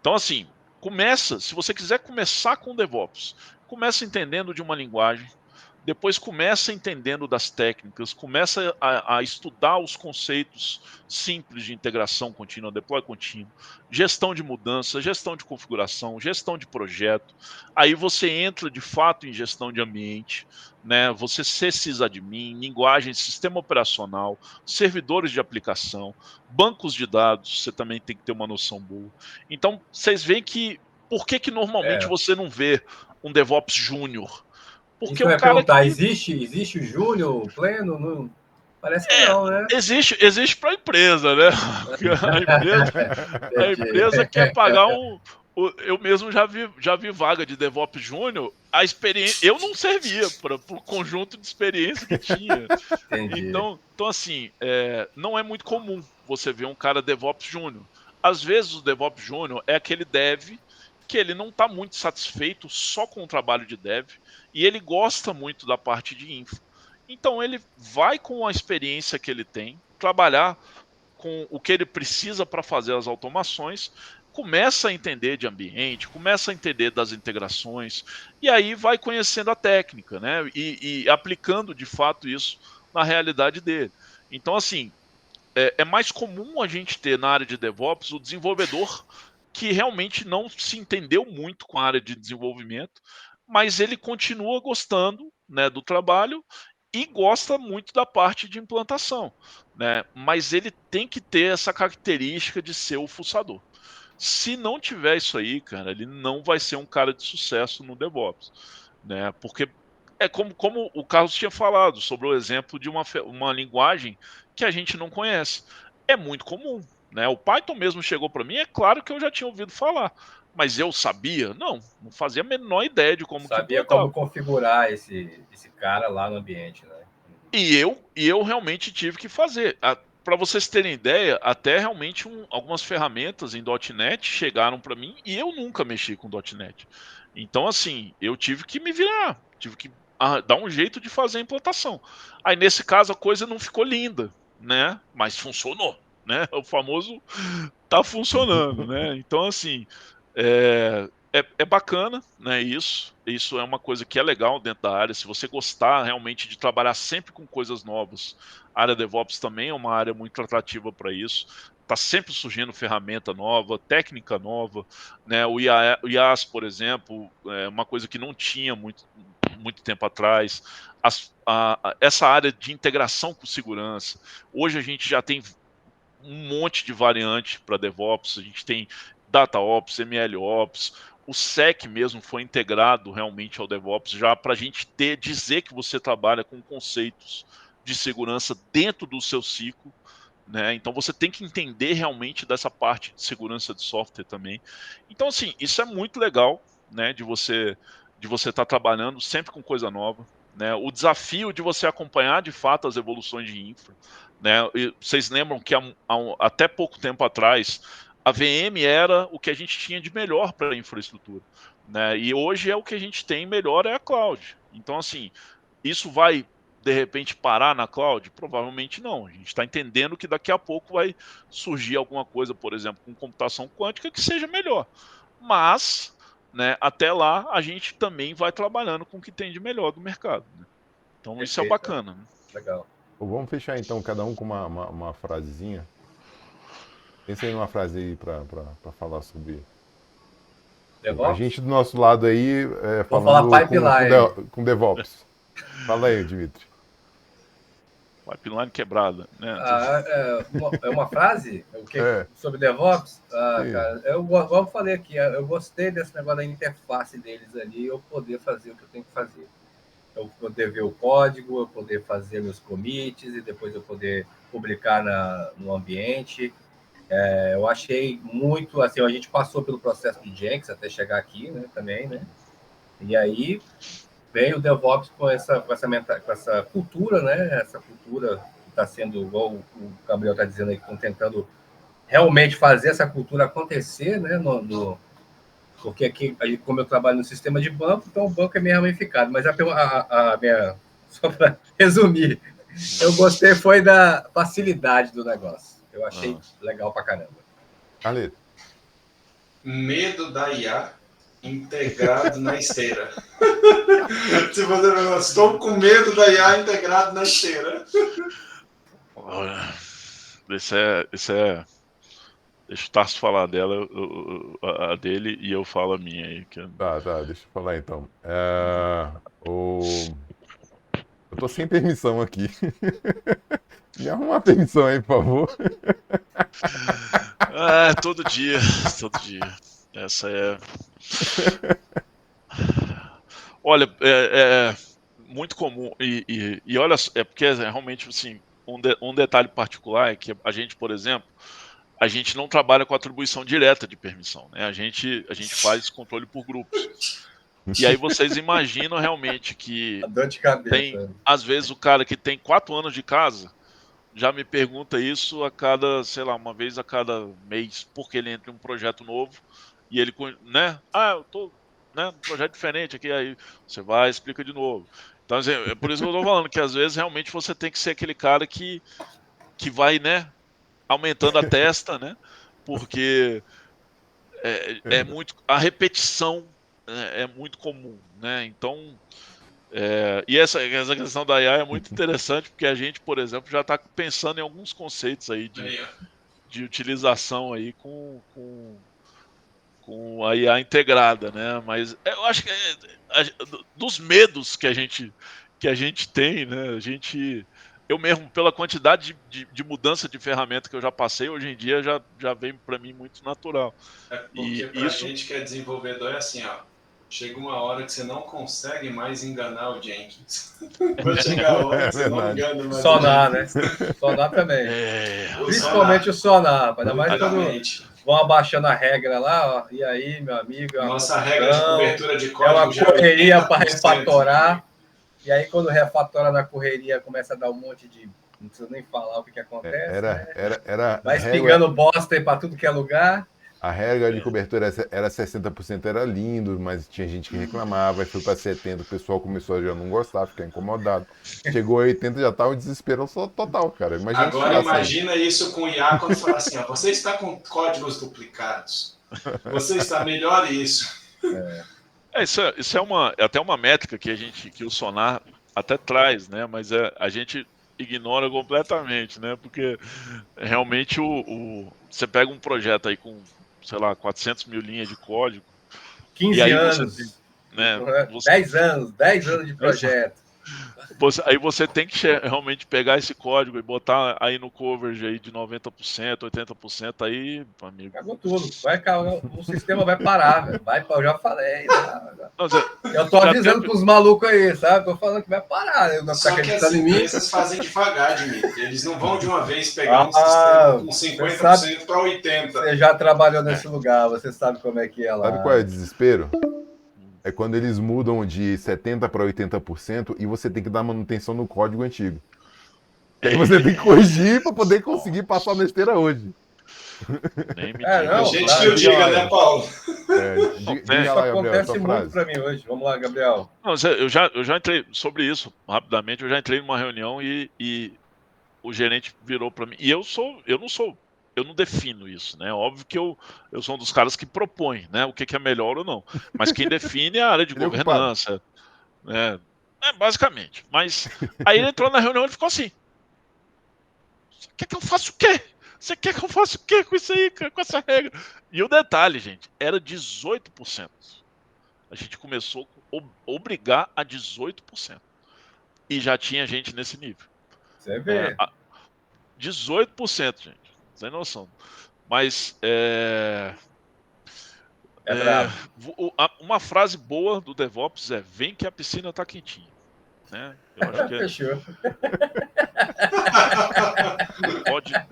Então, assim, se você quiser começar com DevOps, começa entendendo de uma linguagem, depois começa entendendo das técnicas, começa a estudar os conceitos simples de integração contínua, deploy contínuo, gestão de mudança, gestão de configuração, gestão de projeto. Aí você entra de fato em gestão de ambiente, né? Você ser sysadmin, linguagem, sistema operacional, servidores de aplicação, bancos de dados, você também tem que ter uma noção boa. Então, vocês veem que por que normalmente É, você não vê um DevOps júnior? Porque isso eu o ia cara perguntar, que existe o júnior, o pleno? Não, parece que não, né? existe para a empresa, né? A Entendi. empresa quer pagar eu mesmo já vi vaga de DevOps Júnior, a experiência, eu não servia para o conjunto de experiência que tinha. Entendi. Então assim, não é muito comum você ver um cara DevOps Júnior. Às vezes o DevOps Júnior é aquele dev que ele não está muito satisfeito só com o trabalho de dev e ele gosta muito da parte de infra. Então ele vai com a experiência que ele tem, trabalhar com o que ele precisa para fazer as automações, começa a entender de ambiente, começa a entender das integrações, e aí vai conhecendo a técnica, né? E aplicando de fato isso na realidade dele. Então, assim, é mais comum a gente ter na área de DevOps o desenvolvedor que realmente não se entendeu muito com a área de desenvolvimento, mas ele continua gostando, né, do trabalho e gosta muito da parte de implantação, né? Mas ele tem que ter essa característica de ser o fuçador. Se não tiver isso aí, cara, ele não vai ser um cara de sucesso no DevOps, né? Porque é como o Carlos tinha falado sobre o exemplo de uma linguagem que a gente não conhece. É muito comum, né? O Python mesmo chegou para mim, é claro que eu já tinha ouvido falar, mas eu sabia? Não fazia a menor ideia de como que Sabia como implantava. configurar esse cara lá no ambiente, né? E eu realmente tive que fazer. Para vocês terem ideia, até realmente algumas ferramentas em .NET chegaram para mim e eu nunca mexi com .NET. Então, assim, eu tive que me virar, tive que dar um jeito de fazer a implantação. Aí, nesse caso, a coisa não ficou linda, né? Mas funcionou, né? O famoso tá funcionando, né? Então, assim, é bacana, né? Isso é uma coisa que é legal dentro da área. Se você gostar realmente de trabalhar sempre com coisas novas, a área DevOps também é uma área muito atrativa para isso. Está sempre surgindo ferramenta nova, técnica nova, né? O IaaS, por exemplo, é uma coisa que não tinha muito tempo atrás. Essa área de integração com segurança. Hoje a gente já tem um monte de variante para DevOps, a gente tem DataOps, MLOps, o SEC mesmo foi integrado realmente ao DevOps já para a gente dizer que você trabalha com conceitos de segurança dentro do seu ciclo, né? Então você tem que entender realmente dessa parte de segurança de software também. Então assim, isso é muito legal, né? De você estar trabalhando sempre com coisa nova, né? O desafio de você acompanhar de fato as evoluções de infra, né? E vocês lembram que até pouco tempo atrás a VM era o que a gente tinha de melhor para a infraestrutura, né? E hoje é o que a gente tem melhor é a cloud. Então assim, isso vai de repente parar na cloud? Provavelmente não. A gente está entendendo que daqui a pouco vai surgir alguma coisa, por exemplo, com computação quântica que seja melhor. Mas, né, até lá a gente também vai trabalhando com o que tem de melhor do mercado, né? Então isso é o Perfeito, né? bacana, né? Legal. Vamos fechar então, cada um com uma frasezinha. Pensa aí numa frase aí pra falar sobre. A DevOps? gente do nosso lado aí, Vou falar falando pipeline. com DevOps. Fala aí, Dimitri. Pipeline quebrada, né? É uma frase É, sobre DevOps? sim. Cara, igual eu falei aqui, eu gostei desse negócio da interface deles ali, eu poder fazer o que eu tenho que fazer. Eu poder ver o código, eu poder fazer meus commits e depois eu poder publicar no ambiente. Eu achei muito, assim, a gente passou pelo processo de Jenkins até chegar aqui, né, também, né? E aí vem o DevOps com essa cultura, né? Essa cultura que está sendo, igual o Gabriel está dizendo aí, que estão tentando realmente fazer essa cultura acontecer, né? Porque aqui, como eu trabalho no sistema de banco, então o banco é meio ramificado. Mas a minha... Só para resumir, eu gostei foi da facilidade do negócio. Eu achei legal pra caramba. Carleto. Medo da IA integrado na esteira. Se você perguntar, estou com medo da IA integrado na esteira. Isso é... Deixa o Tarso falar dela, a dele, e eu falo a minha aí. Tá, deixa eu falar então. Eu tô sem permissão aqui. Me arruma uma permissão aí, por favor. Todo dia. Essa é... Olha, é muito comum, e olha, é porque realmente, assim, um detalhe particular é que a gente, por exemplo, a gente não trabalha com atribuição direta de permissão, né? A gente faz controle por grupos. E aí vocês imaginam realmente que A dor de cabeça. tem, às vezes, o cara que tem 4 anos de casa já me pergunta isso a cada, sei lá, uma vez a cada mês, porque ele entra em um projeto novo e ele, né? Eu tô, né, um projeto diferente aqui, aí você vai e explica de novo. Então, assim, é por isso que eu tô falando que às vezes realmente você tem que ser aquele cara que vai, né, aumentando a testa, né? Porque é muito, a repetição é muito comum, né? Então, e essa questão da IA é muito interessante, porque a gente, por exemplo, já está pensando em alguns conceitos aí de utilização aí com a IA integrada, né? Mas eu acho que dos medos que a gente tem, né? Eu mesmo, pela quantidade de mudança de ferramenta que eu já passei, hoje em dia já vem para mim muito natural. Porque pra gente que é desenvolvedor é assim, ó. Chega uma hora que você não consegue mais enganar o Jenkins. Vai chegar a hora que você não engana mais Sonar, né? Sonar também. Principalmente o Sonar. Ainda mais quando vão abaixando a regra lá, ó. E aí, meu amigo? Nossa regra de cobertura de código é uma correria para refatorar. E aí, quando refatora na correria, começa a dar um monte de... Não precisa nem falar o que acontece. Vai espingando bosta para tudo que é lugar. A regra de cobertura era 60%, era lindo, mas tinha gente que reclamava, aí foi para 70%, o pessoal começou a já não gostar, ficar incomodado. Chegou a 80%, já estava desespero total, cara. Agora imagina isso com o IA quando fala assim, ó, você está com códigos duplicados, você está melhor isso. Isso é até uma métrica que o Sonar até traz, né? Mas a gente ignora completamente, né? Porque realmente você pega um projeto aí com, sei lá, 400 mil linhas de código. 15 anos. Você tem, né, 10 anos de projeto. Aí você tem que realmente pegar esse código e botar aí no coverage aí de 90%, 80%, aí, amigo. Cagou tudo. O sistema vai parar, velho. Eu já falei. Eu tô avisando pros malucos aí, sabe? Tô falando que vai parar. Né? Só que as empresas fazem devagar, Dimitri. Eles não vão de uma vez pegar um sistema com 50% para 80%. Você já trabalhou nesse lugar, você sabe como é que é lá. Sabe qual é o desespero? É quando eles mudam de 70% para 80% e você tem que dar manutenção no código antigo. E aí você tem que corrigir para poder conseguir passar na esteira hoje. Nem me diga. A gente que eu diga, né, Paulo? Diga lá, Gabriel, acontece muito para mim hoje. Vamos lá, Gabriel. Não, eu já entrei sobre isso rapidamente. Eu já entrei numa reunião e o gerente virou para mim. E eu não defino isso, né? Óbvio que eu sou um dos caras que propõe, né? O que é melhor ou não. Mas quem define é a área de governança, né? Basicamente. Mas aí ele entrou na reunião e ficou assim: você quer que eu faça o quê? Você quer que eu faça o quê com isso aí, com essa regra? E o detalhe, gente, era 18%. A gente começou a obrigar a 18%. E já tinha gente nesse nível. Você vê. 18%, gente. Sem noção. Mas uma frase boa do DevOps é: vem que a piscina tá quentinha. Né? Eu acho que Fechou.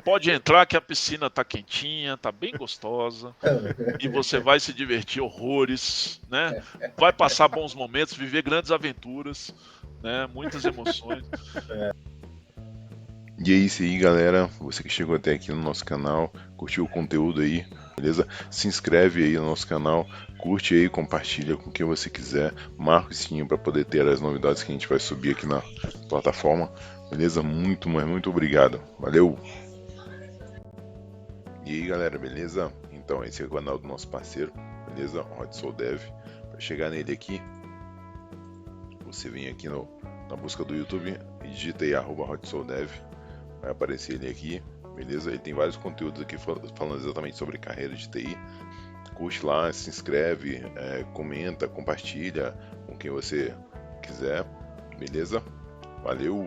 Pode entrar que a piscina tá quentinha, tá bem gostosa. E você vai se divertir horrores, né? Vai passar bons momentos, viver grandes aventuras, né? Muitas emoções. E é isso aí, galera. Você que chegou até aqui no nosso canal, curtiu o conteúdo aí, beleza? Se inscreve aí no nosso canal, curte aí, compartilha com quem você quiser, marca o sininho para poder ter as novidades que a gente vai subir aqui na plataforma, beleza? Muito, mas muito obrigado, valeu! E aí galera, beleza? Então esse é o canal do nosso parceiro, beleza? Hot Soul Dev. Para chegar nele aqui, você vem aqui na busca do YouTube e digita aí @HotSoulDev, vai aparecer ele aqui, beleza? Ele tem vários conteúdos aqui falando exatamente sobre carreira de TI. Curte lá, se inscreve, comenta, compartilha com quem você quiser, beleza? Valeu!